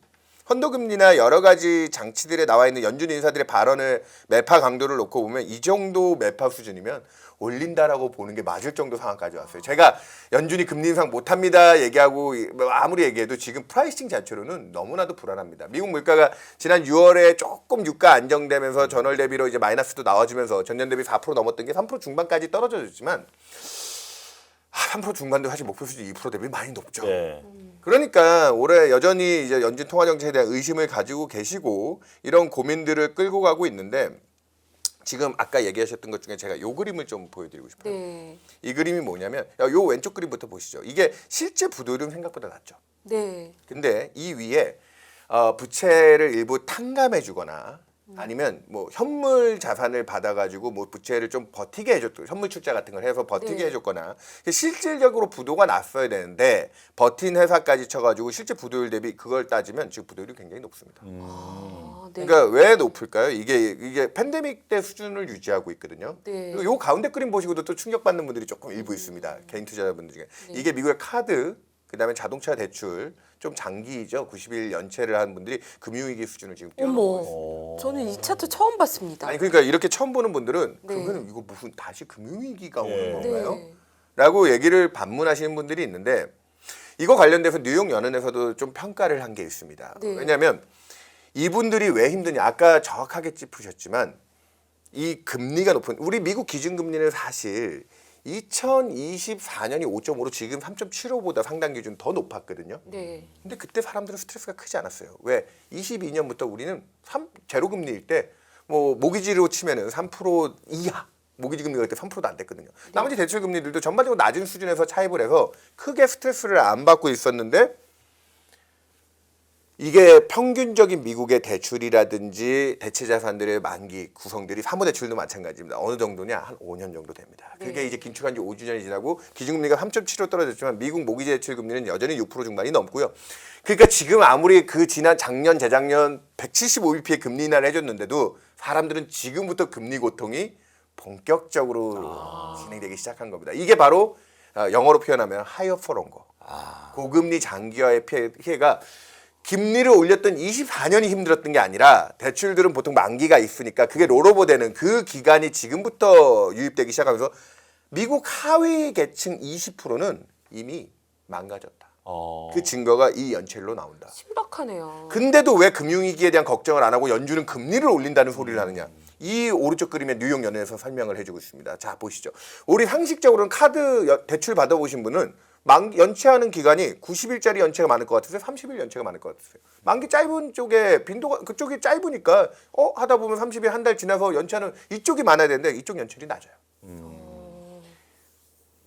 헌도금리나 여러 가지 장치들에 나와 있는 연준 인사들의 발언을 매파 강도를 놓고 보면 이 정도 매파 수준이면 올린다라고 보는 게 맞을 정도 상황까지 왔어요. 제가 연준이 금리 인상 못합니다 얘기하고 아무리 얘기해도 지금 프라이싱 자체로는 너무나도 불안합니다. 미국 물가가 지난 6월에 조금 유가 안정되면서 전월 대비로 이제 마이너스도 나와주면서 전년 대비 4% 넘었던 게 3% 중반까지 떨어졌지만 3% 중반도 사실 목표 수준 2% 대비 많이 높죠. 네. 그러니까 올해 여전히 이제 연준 통화 정책에 대한 의심을 가지고 계시고 이런 고민들을 끌고 가고 있는데 지금 아까 얘기하셨던 것 중에 제가 요 그림을 좀 보여드리고 싶어요. 네. 이 그림이 뭐냐면 요 왼쪽 그림부터 보시죠. 이게 실제 부도율은 생각보다 낮죠. 네. 근데 이 위에 부채를 일부 탕감해주거나 아니면 뭐 현물 자산을 받아가지고 뭐 부채를 좀 버티게 해줬고 현물 출자 같은 걸 해서 버티게 네. 해줬거나 실질적으로 부도가 났어야 되는데 버틴 회사까지 쳐가지고 실제 부도율 대비 그걸 따지면 지금 부도율이 굉장히 높습니다. 아, 네. 그러니까 왜 높을까요? 이게 팬데믹 때 수준을 유지하고 있거든요. 네. 그리고 요 가운데 그림 보시고도 또 충격받는 분들이 조금 일부 있습니다. 개인 투자자분들 중에. 이게 미국의 카드, 그다음에 자동차 대출, 좀 장기이죠. 90일 연체를 한 분들이 금융위기 수준을 지금 뛰어넘고 있습니다. 어머, 저는 이 차트 처음 봤습니다. 아니 그러니까 이렇게 처음 보는 분들은 네. 그러면 이거 무슨 다시 금융위기가 오는 네. 건가요? 네. 라고 얘기를 반문하시는 분들이 있는데 이거 관련돼서 뉴욕 연은에서도 좀 평가를 한 게 있습니다. 네. 왜냐하면 이분들이 왜 힘드냐 아까 정확하게 짚으셨지만 이 금리가 높은 우리 미국 기준금리는 사실 2024년이 5.5로 지금 3.75보다 상당 기준 더 높았거든요. 네. 근데 그때 사람들은 스트레스가 크지 않았어요. 왜? 22년부터 우리는 제로 금리일 때 뭐 모기지로 치면은 3% 이하 모기지 금리가 그때 3%도 안 됐거든요. 나머지 대출 금리들도 전반적으로 낮은 수준에서 차입을 해서 크게 스트레스를 안 받고 있었는데 이게 평균적인 미국의 대출이라든지 대체 자산들의 만기 구성들이 사모대출도 마찬가지입니다. 어느 정도냐? 한 5년 정도 됩니다. 그게 네. 이제 긴축한 지 5주년이 지나고 기준금리가 3.7로 떨어졌지만 미국 모기지 대출 금리는 여전히 6% 중반이 넘고요. 그러니까 지금 아무리 그 지난 작년, 재작년 175bp의 금리 인하를 해줬는데도 사람들은 지금부터 금리 고통이 본격적으로 진행되기 시작한 겁니다. 이게 바로 영어로 표현하면 higher for longer. 고금리 장기화의 피해가 금리를 올렸던 24년이 힘들었던 게 아니라 대출들은 보통 만기가 있으니까 그게 롤오버 되는 그 기간이 지금부터 유입되기 시작하면서 미국 하위 계층 20%는 이미 망가졌다. 그 증거가 이 연체율로 나온다. 신박하네요. 근데도 왜 금융위기에 대한 걱정을 안 하고 연준은 금리를 올린다는 소리를 하느냐. 이 오른쪽 그림에 뉴욕 연은에서 설명을 해주고 있습니다. 자 보시죠. 우리 상식적으로는 카드 대출 받아보신 분은 연체하는 기간이 90일짜리 연체가 많을 것 같으세요? 30일 연체가 많을 것 같으세요? 만기 짧은 쪽에 빈도가 그쪽이 짧으니까 하다 보면 30일 한 달 지나서 연체하는 이쪽이 많아야 되는데 이쪽 연체율이 낮아요.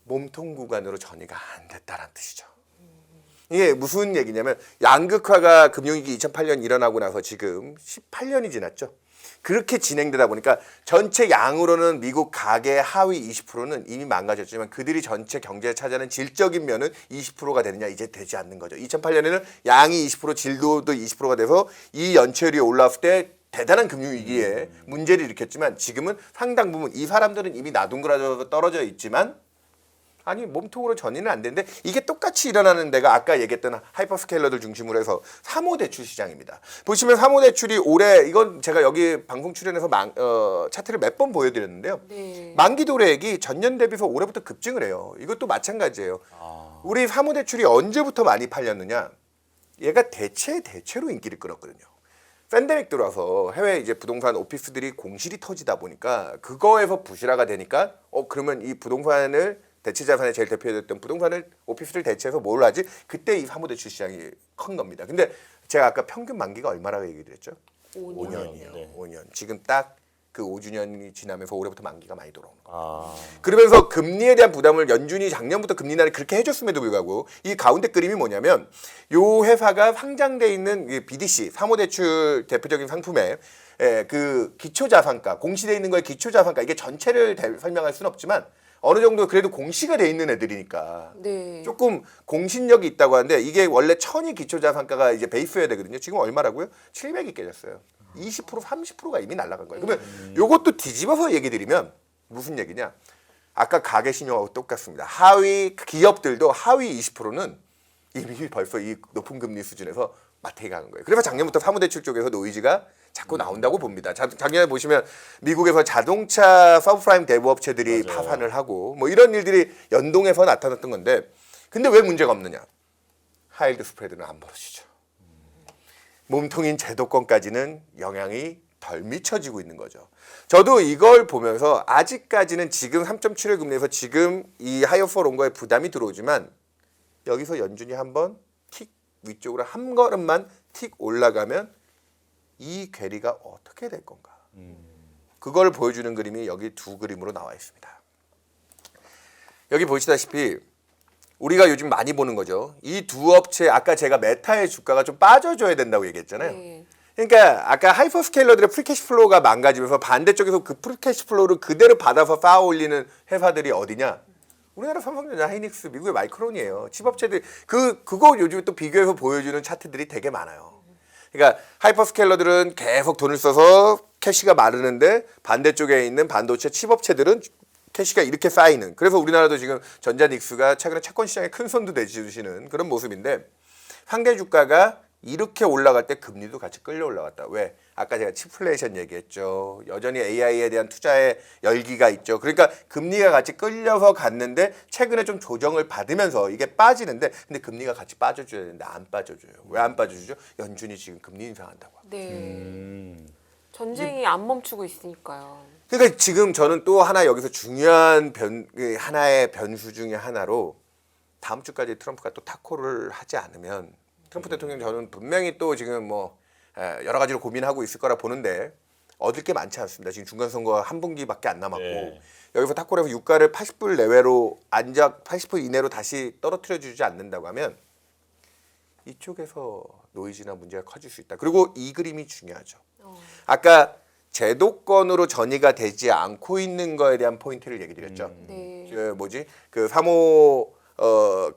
몸통 구간으로 전이가 안 됐다는 뜻이죠. 이게 무슨 얘기냐면 양극화가 금융위기 2008년 일어나고 나서 지금 18년이 지났죠. 그렇게 진행되다 보니까 전체 양으로는 미국 가계 하위 20%는 이미 망가졌지만 그들이 전체 경제에 차지하는 질적인 면은 20%가 되느냐 이제 되지 않는 거죠. 2008년에는 양이 20% 질도도 20%가 돼서 이 연체율이 올라왔을 때 대단한 금융위기에 문제를 일으켰지만 지금은 상당 부분 이 사람들은 이미 나둥그러져 떨어져 있지만 아니 몸통으로 전이는 안 되는데 이게 똑같이 일어나는 데가 아까 얘기했던 하이퍼스케일러들 중심으로 해서 사모대출 시장입니다. 보시면 사모대출이 올해 이건 제가 여기 방송 출연해서 차트를 몇 번 보여드렸는데요. 네. 만기 도래액이 전년 대비해서 올해부터 급증을 해요. 이것도 마찬가지예요. 우리 사모대출이 언제부터 많이 팔렸느냐? 얘가 대체로 인기를 끌었거든요. 팬데믹 들어와서 해외 이제 부동산 오피스들이 공실이 터지다 보니까 그거에서 부실화가 되니까 그러면 이 부동산을 대체 자산의 제일 대표였던 부동산을 오피스를 대체해서 뭘 하지? 그때 이 사모대출 시장이 큰 겁니다. 근데 제가 아까 평균 만기가 얼마라고 얘기를 했죠? 5년이에요. 네. 5년. 지금 딱 그 5주년이 지나면서 올해부터 만기가 많이 돌아오는 거예요. 아, 그러면서 금리에 대한 부담을 연준이 작년부터 금리 인하를 그렇게 해줬음에도 불구하고 이 가운데 그림이 뭐냐면 요 회사가 상장돼 있는 BDC 사모대출 대표적인 상품에 그 기초자산가 공시돼 있는 거에 기초자산가 이게 전체를 설명할 수는 없지만 어느 정도 그래도 공시가 돼 있는 애들이니까 네. 조금 공신력이 있다고 하는데 이게 원래 1000이 기초자산가가 이제 베이스여야 되거든요. 지금 얼마라고요? 700이 깨졌어요. 20% 30%가 이미 날아간 거예요. 그러면 요것도 뒤집어서 얘기 드리면 무슨 얘기냐? 아까 가계 신용하고 똑같습니다. 하위 기업들도 하위 20%는 이미 벌써 이 높은 금리 수준에서 마트에 가는 거예요. 그래서 작년부터 사무대출 쪽에서 노이즈가 자꾸 나온다고 봅니다. 작년에 보시면 미국에서 자동차 서브프라임 대부업체들이 맞아요. 파산을 하고 뭐 이런 일들이 연동해서 나타났던 건데 근데 왜 문제가 없느냐? 하이힐드 스프레드는 안 벌어지죠. 몸통인 제도권까지는 영향이 덜 미쳐지고 있는 거죠. 저도 이걸 보면서 아직까지는 지금 3.71 금리에서 지금 이 하이어 포 롱거에 부담이 들어오지만 여기서 연준이 한번 틱 위쪽으로 한 걸음만 틱 올라가면 이 괴리가 어떻게 될 건가. 그걸 보여주는 그림이 여기 두 그림으로 나와 있습니다. 여기 보시다시피 우리가 요즘 많이 보는 거죠. 이 두 업체 아까 제가 메타의 주가가 좀 빠져줘야 된다고 얘기했잖아요. 네. 그러니까 아까 하이퍼스케일러들의 프리캐시 플로우가 망가지면서 반대쪽에서 그 프리캐시 플로우를 그대로 받아서 쌓아 올리는 회사들이 어디냐? 우리나라 삼성전자, 하이닉스, 미국의 마이크론이에요. 칩업체들 그거 요즘 또 비교해서 보여주는 차트들이 되게 많아요. 그러니까 하이퍼스케일러들은 계속 돈을 써서 캐시가 마르는데 반대쪽에 있는 반도체 칩업체들은 캐시가 이렇게 쌓이는. 그래서 우리나라도 지금 전자닉스가 최근에 채권 시장에 큰 손도 내주시는 그런 모습인데 상대 주가가 이렇게 올라갈 때 금리도 같이 끌려 올라갔다. 왜? 아까 제가 치플레이션 얘기했죠. 여전히 AI에 대한 투자의 열기가 있죠. 그러니까 금리가 같이 끌려서 갔는데 최근에 좀 조정을 받으면서 이게 빠지는데 근데 금리가 같이 빠져줘야 되는데 안 빠져줘요. 왜 안 빠져주죠? 연준이 지금 금리 인상한다고. 네. 전쟁이 안 멈추고 있으니까요. 그러니까 지금 저는 또 하나 여기서 중요한 하나의 변수 중에 하나로 다음 주까지 트럼프가 또 타코를 하지 않으면 트럼프 대통령 저는 분명히 또 지금 뭐 여러 가지로 고민하고 있을 거라 보는데 얻을 게 많지 않습니다. 지금 중간선거 한 분기밖에 안 남았고 네. 여기서 타코를 해서 유가를 80불 내외로 80불 이내로 다시 떨어뜨려 주지 않는다고 하면 이쪽에서 노이즈나 문제가 커질 수 있다. 그리고 이 그림이 중요하죠. 아까 제도권으로 전이가 되지 않고 있는 거에 대한 포인트를 얘기 드렸죠. 네. 그 3호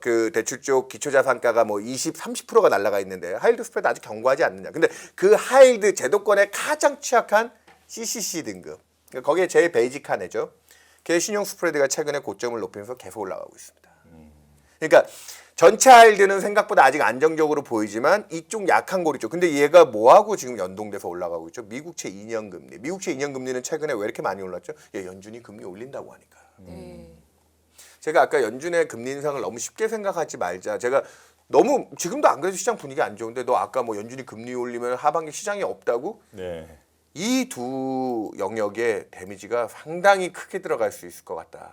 그 대출 쪽 기초자산가가 뭐 20, 30%가 날라가 있는데 하이힐드 스프레드 아직 견고하지 않느냐. 근데 그 하이힐드 제도권에 가장 취약한 CCC 등급. 그러니까 거기에 제일 베이직한 애죠. 걔 신용 스프레드가 최근에 고점을 높이면서 계속 올라가고 있습니다. 그러니까 전체 하이힐드는 생각보다 아직 안정적으로 보이지만 이쪽 약한 고리 쪽. 근데 얘가 뭐하고 지금 연동돼서 올라가고 있죠? 미국채 2년 금리. 미국채 2년 금리는 최근에 왜 이렇게 많이 올랐죠? 연준이 금리 올린다고 하니까. 네. 제가 아까 연준의 금리 인상을 너무 쉽게 생각하지 말자. 제가 너무 지금도 안 그래도 시장 분위기 안 좋은데 너 아까 뭐 연준이 금리 올리면 하반기 시장이 없다고? 네. 이 두 영역에 데미지가 상당히 크게 들어갈 수 있을 것 같다.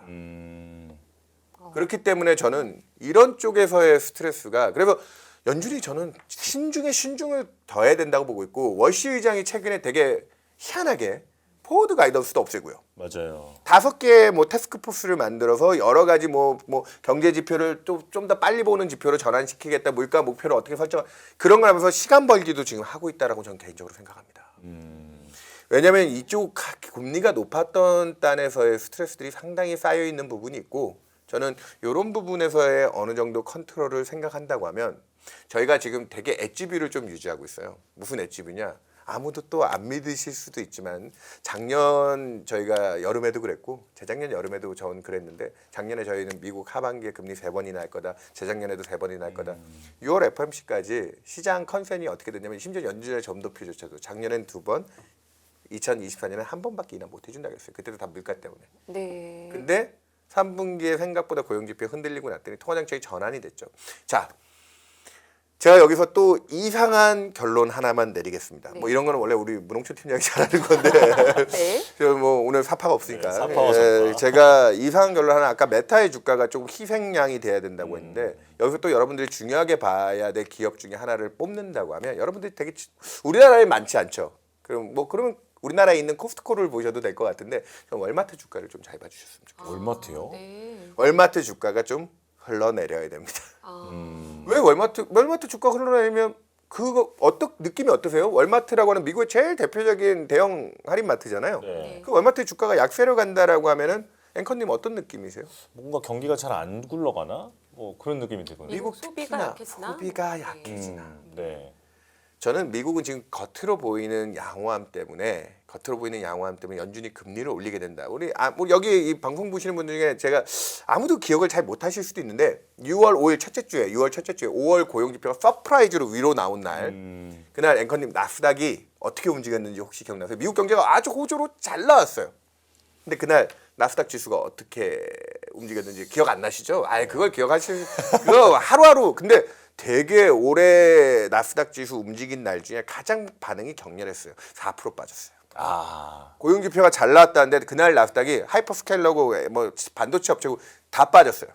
그렇기 때문에 저는 이런 쪽에서의 스트레스가 그래서 연준이 저는 신중에 신중을 더해야 된다고 보고 있고 월시 의장이 최근에 되게 희한하게 포워드 가이던스도 없애고요. 맞아요. 5개의 뭐 태스크포스를 만들어서 여러 가지 뭐 경제 지표를 좀 더 빨리 보는 지표로 전환시키겠다. 물가 목표를 어떻게 설정 그런 걸 하면서 시간 벌기도 지금 하고 있다라고 저는 개인적으로 생각합니다. 왜냐하면 이쪽 금리가 높았던 단에서의 스트레스들이 상당히 쌓여 있는 부분이 있고 저는 이런 부분에서의 어느 정도 컨트롤을 생각한다고 하면 저희가 지금 되게 엣지뷰를 좀 유지하고 있어요. 무슨 엣지뷰냐? 아무도 또 안 믿으실 수도 있지만 작년 저희가 여름에도 그랬고 재작년 여름에도 저는 그랬는데 작년에 저희는 미국 하반기에 금리 3번이나 할 거다. 재작년에도 3번이나 할 거다. 6월 FOMC까지 시장 컨센이 어떻게 됐냐면 심지어 연준의 점도표조차도 작년엔 2번, 2024년에 한 번밖에 인하 못 해준다고 했어요. 그때도 다 물가 때문에. 네. 근데 3분기에 생각보다 고용지표 흔들리고 났더니 통화정책이 전환이 됐죠. 자, 제가 여기서 또 이상한 결론 하나만 내리겠습니다. 네. 뭐 이런 거는 원래 우리 문홍초 팀장이 잘하는 건데 네. 저 뭐 오늘 사파가 없으니까 네, 사파와 사파. 제가 이상한 결론 하나 아까 메타의 주가가 좀 희생양이 돼야 된다고 했는데 여기서 또 여러분들이 중요하게 봐야 될 기업 중에 하나를 뽑는다고 하면 여러분들이 되게 우리나라에 많지 않죠. 그러면 우리나라에 있는 코스트코를 보셔도 될 것 같은데 좀 월마트 주가를 좀 잘 봐주셨으면 좋겠어요. 월마트요? 네. 월마트 주가가 좀 흘러내려야 됩니다. 아. 왜 월마트 주가 흘러내리면 그거 느낌이 어떠세요? 월마트라고 하는 미국의 제일 대표적인 대형 할인마트잖아요. 네. 그 월마트 주가가 약세로 간다라고 하면은 앵커님 어떤 느낌이세요? 뭔가 경기가 잘 안 굴러가나? 뭐 그런 느낌이 들거든요. 미국 소비가 특히나 약해지나? 소비가 네. 약해지나. 네. 저는 미국은 지금 겉으로 보이는 양호함 때문에 겉으로 보이는 양호함 때문에 연준이 금리를 올리게 된다. 우리 여기 이 방송 보시는 분들 중에 제가 아무도 기억을 잘 못하실 수도 있는데 6월 5일 첫째 주에 5월 고용지표가 서프라이즈로 위로 나온 날 그날 앵커님 나스닥이 어떻게 움직였는지 혹시 기억나세요? 미국 경제가 아주 호조로 잘 나왔어요. 근데 그날 나스닥 지수가 어떻게 움직였는지 기억 안 나시죠? 그걸 기억하실 그거 하루하루 근데 되게 올해 나스닥 지수 움직인 날 중에 가장 반응이 격렬했어요. 4% 빠졌어요. 고용지표가 잘 나왔다는데 그날 나스닥이 하이퍼스케일러고 뭐 반도체 업체고 다 빠졌어요.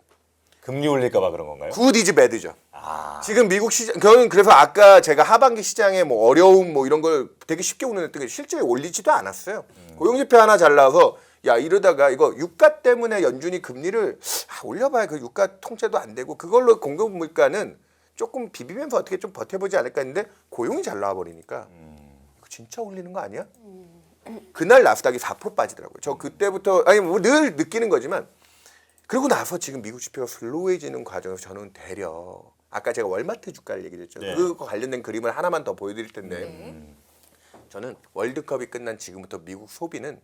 금리 올릴까봐 그런 건가요? 굿 이즈 배드죠. 지금 미국 시장, 저는 그래서 아까 제가 하반기 시장에 뭐 어려움 뭐 이런 걸 되게 쉽게 운운했던 게 실제 올리지도 않았어요. 고용지표 하나 잘 나와서 야 이러다가 이거 유가 때문에 연준이 금리를 올려봐야 그 유가 통제도 안 되고 그걸로 공급 물가는 조금 비비면서 어떻게 좀 버텨보지 않을까 했는데 고용이 잘 나와버리니까 이거 진짜 올리는 거 아니야? 그날 나스닥이 4% 빠지더라고요. 저 그때부터 뭐 늘 느끼는 거지만 그러고 나서 지금 미국 지표가 슬로우해지는 과정에서 저는 되려 아까 제가 월마트 주가를 얘기했죠. 네. 그거 관련된 그림을 하나만 더 보여드릴 텐데 저는 월드컵이 끝난 지금부터 미국 소비는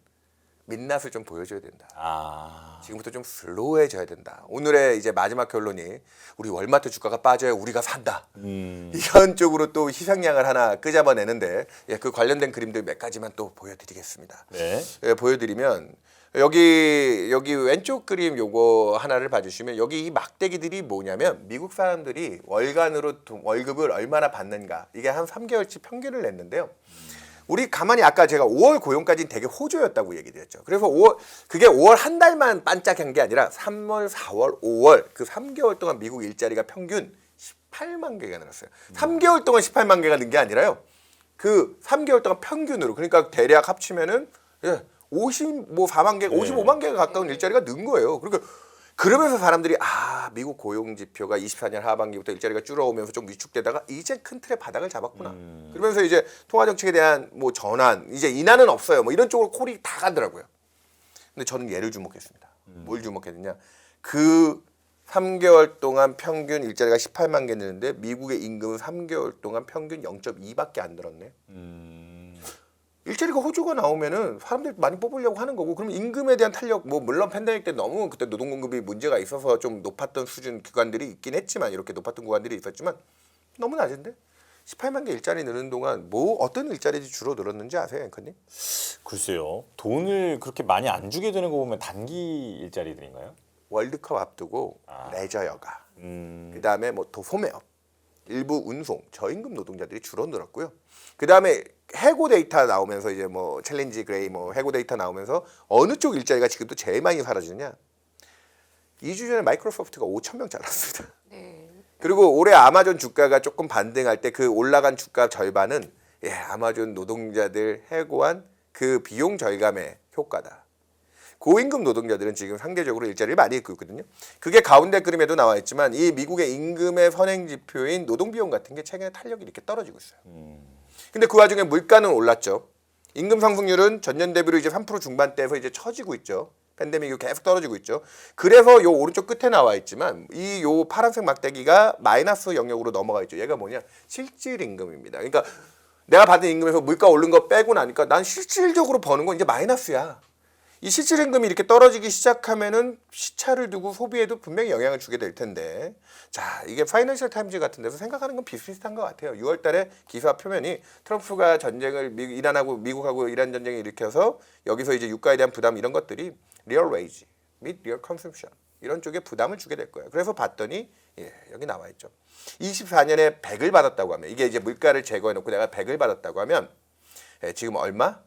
민낯을 좀 보여줘야 된다. 지금부터 좀 슬로우해져야 된다. 오늘의 이제 마지막 결론이 우리 월마트 주가가 빠져야 우리가 산다. 이런 쪽으로 또 희생양을 하나 끄잡아내는데 그 관련된 그림들 몇 가지만 또 보여드리겠습니다. 네. 보여드리면 여기 왼쪽 그림 요거 하나를 봐주시면 여기 이 막대기들이 뭐냐면 미국 사람들이 월간으로 월급을 얼마나 받는가 이게 한 3개월치 평균을 냈는데요. 우리 가만히 아까 제가 5월 고용까지는 되게 호조였다고 얘기드렸죠. 그래서 그게 5월 한 달만 반짝한 게 아니라 3월, 4월, 5월 그 3개월 동안 미국 일자리가 평균 18만 개가 늘었어요. 3개월 동안 18만 개가 는 게 아니라요. 그 3개월 동안 평균으로 그러니까 대략 합치면은 54만 개, 55만 개가 가까운 일자리가 는 거예요. 그러니까 그러면서 사람들이 미국 고용 지표가 24년 하반기부터 일자리가 줄어오면서 좀 위축되다가 이제 큰 틀의 바닥을 잡았구나. 그러면서 이제 통화 정책에 대한 뭐 전환, 이제 인하는 없어요. 뭐 이런 쪽으로 콜이 다 가더라고요. 근데 저는 얘를 주목했습니다. 뭘 주목했느냐? 그 3개월 동안 평균 일자리가 18만 개 늘는데 미국의 임금은 3개월 동안 평균 0.2밖에 안 늘었네. 일자리가 호조가 나오면은 사람들이 많이 뽑으려고 하는 거고 그럼 임금에 대한 탄력 뭐 물론 팬데믹 때 너무 그때 노동 공급이 문제가 있어서 좀 높았던 수준 구간들이 있긴 했지만 이렇게 높았던 구간들이 있었지만 너무 낮은데 18만 개 일자리 늘는 동안 뭐 어떤 일자리들이 주로 늘었는지 아세요, 앵커님? 글쎄요. 돈을 그렇게 많이 안 주게 되는 거 보면 단기 일자리들인가요? 월드컵 앞두고 레저 여가, 그다음에 뭐 도소매업, 일부 운송, 저임금 노동자들이 주로 늘었고요. 그다음에 해고 데이터 나오면서 이제 뭐 챌린지 그레이 뭐 해고 데이터 나오면서 어느 쪽 일자리가 지금도 제일 많이 사라지느냐? 2주 전에 마이크로소프트가 5천 명 잘랐습니다. 네. 그리고 올해 아마존 주가가 조금 반등할 때 그 올라간 주가 절반은 아마존 노동자들 해고한 그 비용 절감의 효과다. 고임금 노동자들은 지금 상대적으로 일자리를 많이 잃고 있거든요. 그게 가운데 그림에도 나와 있지만 이 미국의 임금의 선행 지표인 노동 비용 같은 게 최근에 탄력이 이렇게 떨어지고 있어요. 근데 그 와중에 물가는 올랐죠. 임금 상승률은 전년 대비로 이제 3% 중반대에서 이제 처지고 있죠. 팬데믹이 계속 떨어지고 있죠. 그래서 요 오른쪽 끝에 나와 있지만 이 요 파란색 막대기가 마이너스 영역으로 넘어가 있죠. 얘가 뭐냐? 실질 임금입니다. 그러니까 내가 받은 임금에서 물가 오른 거 빼고 나니까 난 실질적으로 버는 건 이제 마이너스야. 이 실질 임금이 이렇게 떨어지기 시작하면은 시차를 두고 소비에도 분명히 영향을 주게 될 텐데, 자 이게 파이낸셜 타임즈 같은 데서 생각하는 건 비슷비슷한 것 같아요. 6월달에 기사 표면이 트럼프가 전쟁을 이란하고 미국하고 이란 전쟁을 일으켜서 여기서 이제 유가에 대한 부담 이런 것들이 리얼 웨이지 및 리얼 컨섬션 이런 쪽에 부담을 주게 될 거예요. 그래서 봤더니 여기 나와 있죠. 24년에 100을 받았다고 하면 이게 이제 물가를 제거해 놓고 내가 100을 받았다고 하면 지금 얼마?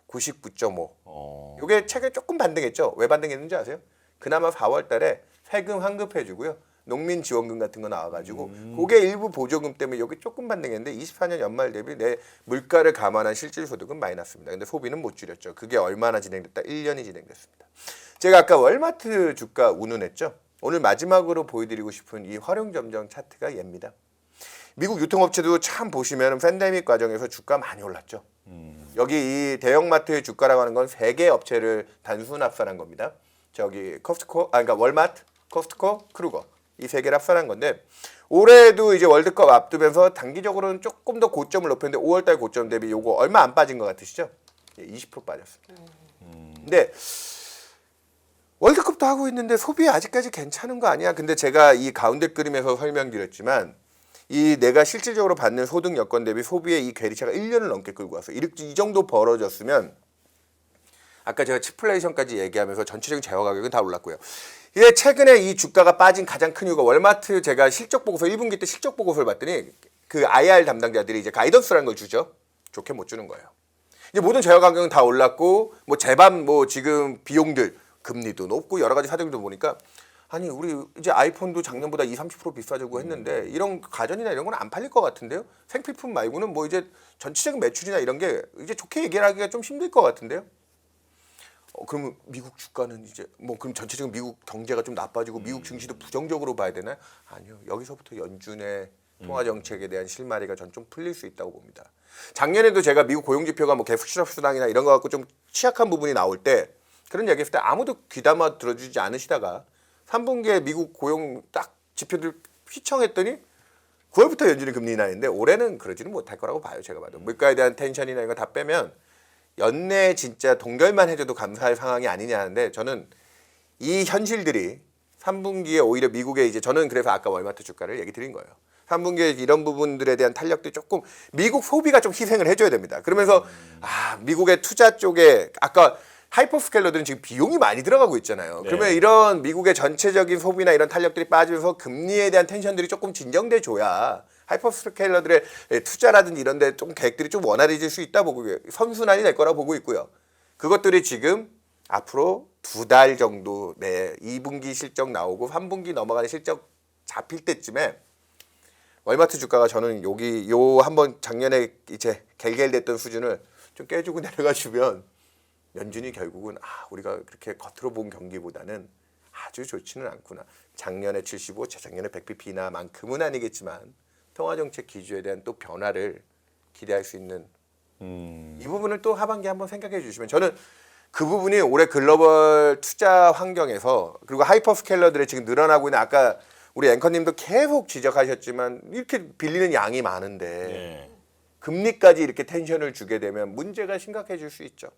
99.5. 이게 최근에 조금 반등했죠. 왜 반등했는지 아세요? 그나마 4월 달에 세금 환급해주고요. 농민 지원금 같은 거 나와가지고 그게 일부 보조금 때문에 여기 조금 반등했는데 24년 연말 대비 내 물가를 감안한 실질 소득은 마이너스입니다. 근데 소비는 못 줄였죠. 그게 얼마나 진행됐다? 1년이 진행됐습니다. 제가 아까 월마트 주가 운운했죠. 오늘 마지막으로 보여드리고 싶은 이 활용점정 차트가 얘입니다. 미국 유통업체도 참 보시면 팬데믹 과정에서 주가 많이 올랐죠. 여기 이 대형마트의 주가라고 하는 건 3개 업체를 단순 합산한 겁니다. 저기 그러니까 월마트, 코스트코, 크루거 이 3개를 합산한 건데 올해도 이제 월드컵 앞두면서 단기적으로는 조금 더 고점을 높였는데 5월달 고점 대비 요거 얼마 안 빠진 것 같으시죠? 20% 빠졌습니다. 근데 월드컵도 하고 있는데 소비 아직까지 괜찮은 거 아니야? 근데 제가 이 가운데 그림에서 설명드렸지만 이 내가 실질적으로 받는 소득 여건 대비 소비의 이 괴리차가 1년을 넘게 끌고 와서 이 정도 벌어졌으면 아까 제가 치플레이션까지 얘기하면서 전체적인 재화 가격은 다 올랐고요. 이게 최근에 이 주가가 빠진 가장 큰 이유가 월마트 제가 실적 보고서 1분기 때 실적 보고서를 봤더니 그 IR 담당자들이 이제 가이던스라는 걸 주죠. 좋게 못 주는 거예요. 이제 모든 재화 가격은 다 올랐고 뭐 제반 뭐 지금 비용들 금리도 높고 여러 가지 사정도 보니까 아니 우리 이제 아이폰도 작년보다 20-30% 비싸지고 했는데 이런 가전이나 이런 건 안 팔릴 것 같은데요. 생필품 말고는 뭐 이제 전체적인 매출이나 이런 게 이제 좋게 얘기하기가 좀 힘들 것 같은데요. 그러면 미국 주가는 이제 뭐 그럼 전체적인 미국 경제가 좀 나빠지고 미국 증시도 부정적으로 봐야 되나요? 아니요. 여기서부터 연준의 통화 정책에 대한 실마리가 전 좀 풀릴 수 있다고 봅니다. 작년에도 제가 미국 고용 지표가 뭐 개수출합 수당이나 이런 거 갖고 좀 취약한 부분이 나올 때 그런 얘기했을 때 아무도 귀담아 들어주지 않으시다가 3분기에 미국 고용 딱 지표들 휘청했더니 9월부터 연준이 금리 인하했는데 올해는 그러지는 못할 거라고 봐요. 제가 봐도 물가에 대한 텐션이나 이거 다 빼면 연내 진짜 동결만 해줘도 감사할 상황이 아니냐 하는데 저는 이 현실들이 3분기에 오히려 미국의 이제 저는 그래서 아까 월마트 주가를 얘기 드린 거예요. 3분기에 이런 부분들에 대한 탄력들이 조금 미국 소비가 좀 희생을 해줘야 됩니다. 그러면서 미국의 투자 쪽에 아까 하이퍼스케일러들은 지금 비용이 많이 들어가고 있잖아요. 네. 그러면 이런 미국의 전체적인 소비나 이런 탄력들이 빠지면서 금리에 대한 텐션들이 조금 진정돼 줘야 하이퍼스케일러들의 투자라든지 이런 데 좀 계획들이 좀 원활해질 수 있다 보고 선순환이 될 거라 보고 있고요. 그것들이 지금 앞으로 2달 정도 내 2분기 실적 나오고 3분기 넘어가는 실적 잡힐 때쯤에 월마트 주가가 저는 여기 요 한번 작년에 이제 갤갤댔던 수준을 좀 깨주고 내려가 주면 연준이 결국은 우리가 그렇게 겉으로 본 경기보다는 아주 좋지는 않구나. 작년에 75, 재작년에 100pp나만큼은 아니겠지만 통화정책 기조에 대한 또 변화를 기대할 수 있는 이 부분을 또 하반기에 한번 생각해 주시면 저는 그 부분이 올해 글로벌 투자 환경에서 그리고 하이퍼스케일러들의 지금 늘어나고 있는 아까 우리 앵커님도 계속 지적하셨지만 이렇게 빌리는 양이 많은데 네. 금리까지 이렇게 텐션을 주게 되면 문제가 심각해질 수 있죠.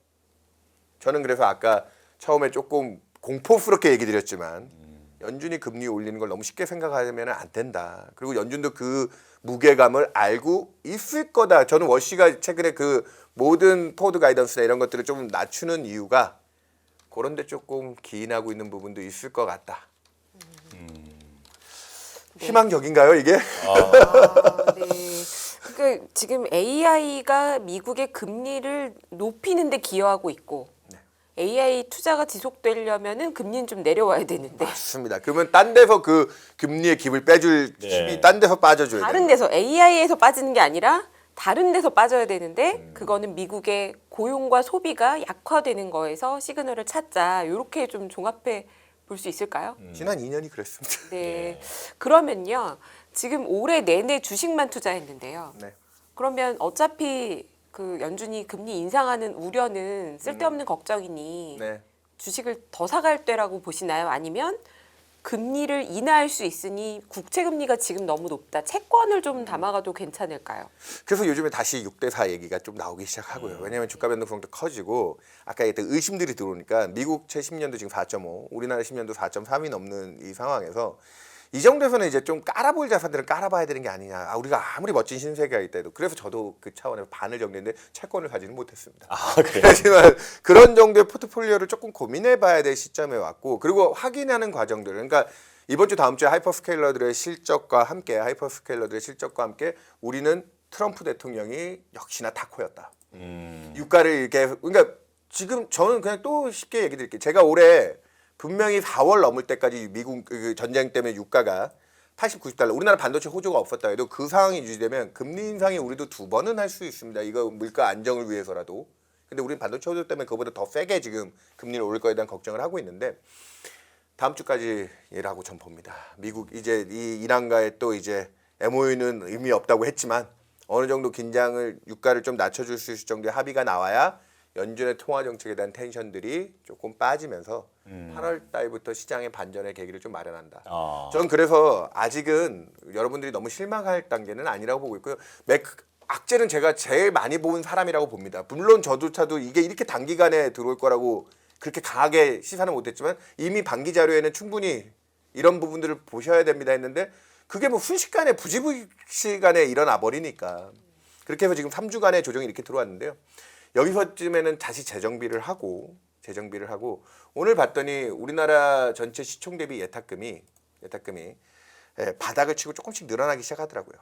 저는 그래서 아까 처음에 조금 공포스럽게 얘기 드렸지만 연준이 금리 올리는 걸 너무 쉽게 생각하면 안 된다. 그리고 연준도 그 무게감을 알고 있을 거다. 저는 워시가 최근에 그 모든 포드 가이던스나 이런 것들을 좀 낮추는 이유가 그런 데 조금 기인하고 있는 부분도 있을 것 같다. 희망적인가요, 이게? 네. 그러니까 지금 AI가 미국의 금리를 높이는 데 기여하고 있고 AI 투자가 지속되려면은 금리는 좀 내려와야 되는데 맞습니다. 그러면 딴 데서 그 금리의 깁을 빼줄 네. 힘이 딴 데서 빠져줘야 돼요. 다른 데서 AI에서 빠지는 게 아니라 다른 데서 빠져야 되는데 그거는 미국의 고용과 소비가 약화되는 거에서 시그널을 찾자. 이렇게 좀 종합해 볼 수 있을까요? 지난 2년이 그랬습니다. 네. 그러면요. 지금 올해 내내 주식만 투자했는데요. 네. 그러면 어차피 그 연준이 금리 인상하는 우려는 쓸데없는 걱정이니 네. 주식을 더 사갈 때라고 보시나요? 아니면 금리를 인하할 수 있으니 국채 금리가 지금 너무 높다. 채권을 좀 담아가도 괜찮을까요? 그래서 요즘에 다시 6대4 얘기가 좀 나오기 시작하고요. 왜냐하면 주가 변동성도 커지고 아까 얘기했던 의심들이 들어오니까 미국채 10년도 지금 4.5, 우리나라 10년도 4.3이 넘는 이 상황에서 이 정도에서는 이제 좀 깔아볼 자산들은 깔아봐야 되는 게 아니냐. 우리가 아무리 멋진 신세계가 있다 해도 그래서 저도 그 차원에서 반을 정리했는데 채권을 사지는 못했습니다. 그래요? 하지만 그런 정도의 포트폴리오를 조금 고민해봐야 될 시점에 왔고 그리고 확인하는 과정들 그러니까 이번 주 다음 주에 하이퍼스케일러들의 실적과 함께 우리는 트럼프 대통령이 역시나 타코였다. 유가를 이렇게 그러니까 지금 저는 그냥 또 쉽게 얘기 드릴게요. 제가 올해 분명히 4월 넘을 때까지 미국 그 전쟁 때문에 유가가 80, 90달러 우리나라 반도체 호조가 없었다 해도 그 상황이 유지되면 금리 인상이 우리도 2번은 할 수 있습니다. 이거 물가 안정을 위해서라도. 근데 우리는 반도체 호조 때문에 그거보다 더 세게 지금 금리를 올릴 거에 대한 걱정을 하고 있는데 다음 주까지라고 전 봅니다. 미국 이제 이 이란과의 또 이제 MOU는 의미 없다고 했지만 어느 정도 긴장을 유가를 좀 낮춰줄 수 있을 정도의 합의가 나와야 연준의 통화 정책에 대한 텐션들이 조금 빠지면서 8월 달부터 시장의 반전의 계기를 좀 마련한다. 저는 그래서 아직은 여러분들이 너무 실망할 단계는 아니라고 보고 있고요. 악재는 제가 제일 많이 본 사람이라고 봅니다. 물론 저조차도 이게 이렇게 단기간에 들어올 거라고 그렇게 강하게 시사는 못했지만 이미 반기 자료에는 충분히 이런 부분들을 보셔야 됩니다 했는데 그게 뭐 순식간에 부지불식간에 일어나 버리니까 그렇게 해서 지금 3주간의 조정이 이렇게 들어왔는데요. 여기서쯤에는 다시 재정비를 하고 오늘 봤더니 우리나라 전체 시총 대비 예탁금이 바닥을 치고 조금씩 늘어나기 시작하더라고요.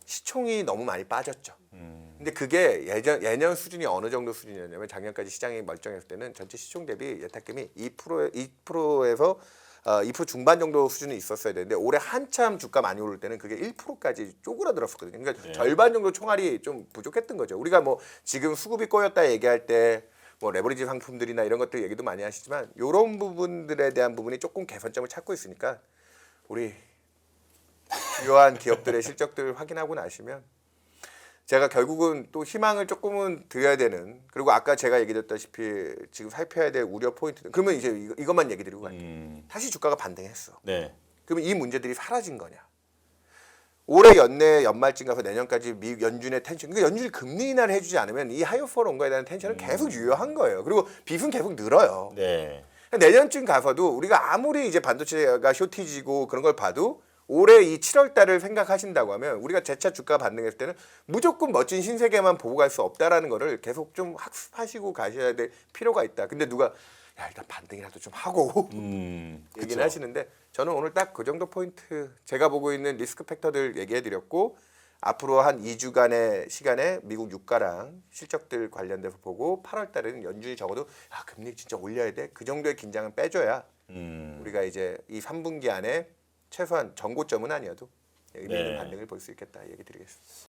시총이 너무 많이 빠졌죠. 근데 그게 예년 수준이 어느 정도 수준이었냐면 작년까지 시장이 멀쩡했을 때는 전체 시총 대비 예탁금이 2%에서 2% 중반 정도 수준이 있었어야 되는데 올해 한참 주가 많이 오를 때는 그게 1%까지 쪼그라들었었거든요. 그러니까 네. 절반 정도 총알이 좀 부족했던 거죠. 우리가 뭐 지금 수급이 꼬였다 얘기할 때 뭐 레버리지 상품들이나 이런 것들 얘기도 많이 하시지만 이런 부분들에 대한 부분이 조금 개선점을 찾고 있으니까 우리 주요한 기업들의 실적들 확인하고 나시면 제가 결국은 또 희망을 조금은 드려야 되는 그리고 아까 제가 얘기했다시피 지금 살펴야 될 우려 포인트 그러면 이제 이것만 얘기 드리고 갈게요. 다시 주가가 반등했어. 네. 그러면 이 문제들이 사라진 거냐? 올해 연말쯤 가서 내년까지 미국 연준의 텐션, 그러니까 연준이 금리 인하를 해주지 않으면 이 하이어 포 롱거에 대한 텐션은 계속 유효한 거예요. 그리고 빚은 계속 늘어요. 네. 내년쯤 가서도 우리가 아무리 이제 반도체가 쇼티지고 그런 걸 봐도 올해 이 7월 달을 생각하신다고 하면 우리가 재차 주가 반등했을 때는 무조건 멋진 신세계만 보고 갈 수 없다라는 거를 계속 좀 학습하시고 가셔야 될 필요가 있다. 근데 누가 야 일단 반등이라도 좀 하고 얘기는 그쵸. 하시는데 저는 오늘 딱 그 정도 포인트 제가 보고 있는 리스크 팩터들 얘기해드렸고 앞으로 한 2주간의 시간에 미국 유가랑 실적들 관련돼서 보고 8월 달에는 연준이 적어도 아 금리 진짜 올려야 돼. 그 정도의 긴장은 빼줘야 우리가 이제 이 3분기 안에 최소한 전고점은 아니어도 밀린 네. 반등을 볼 수 있겠다 얘기 드리겠습니다.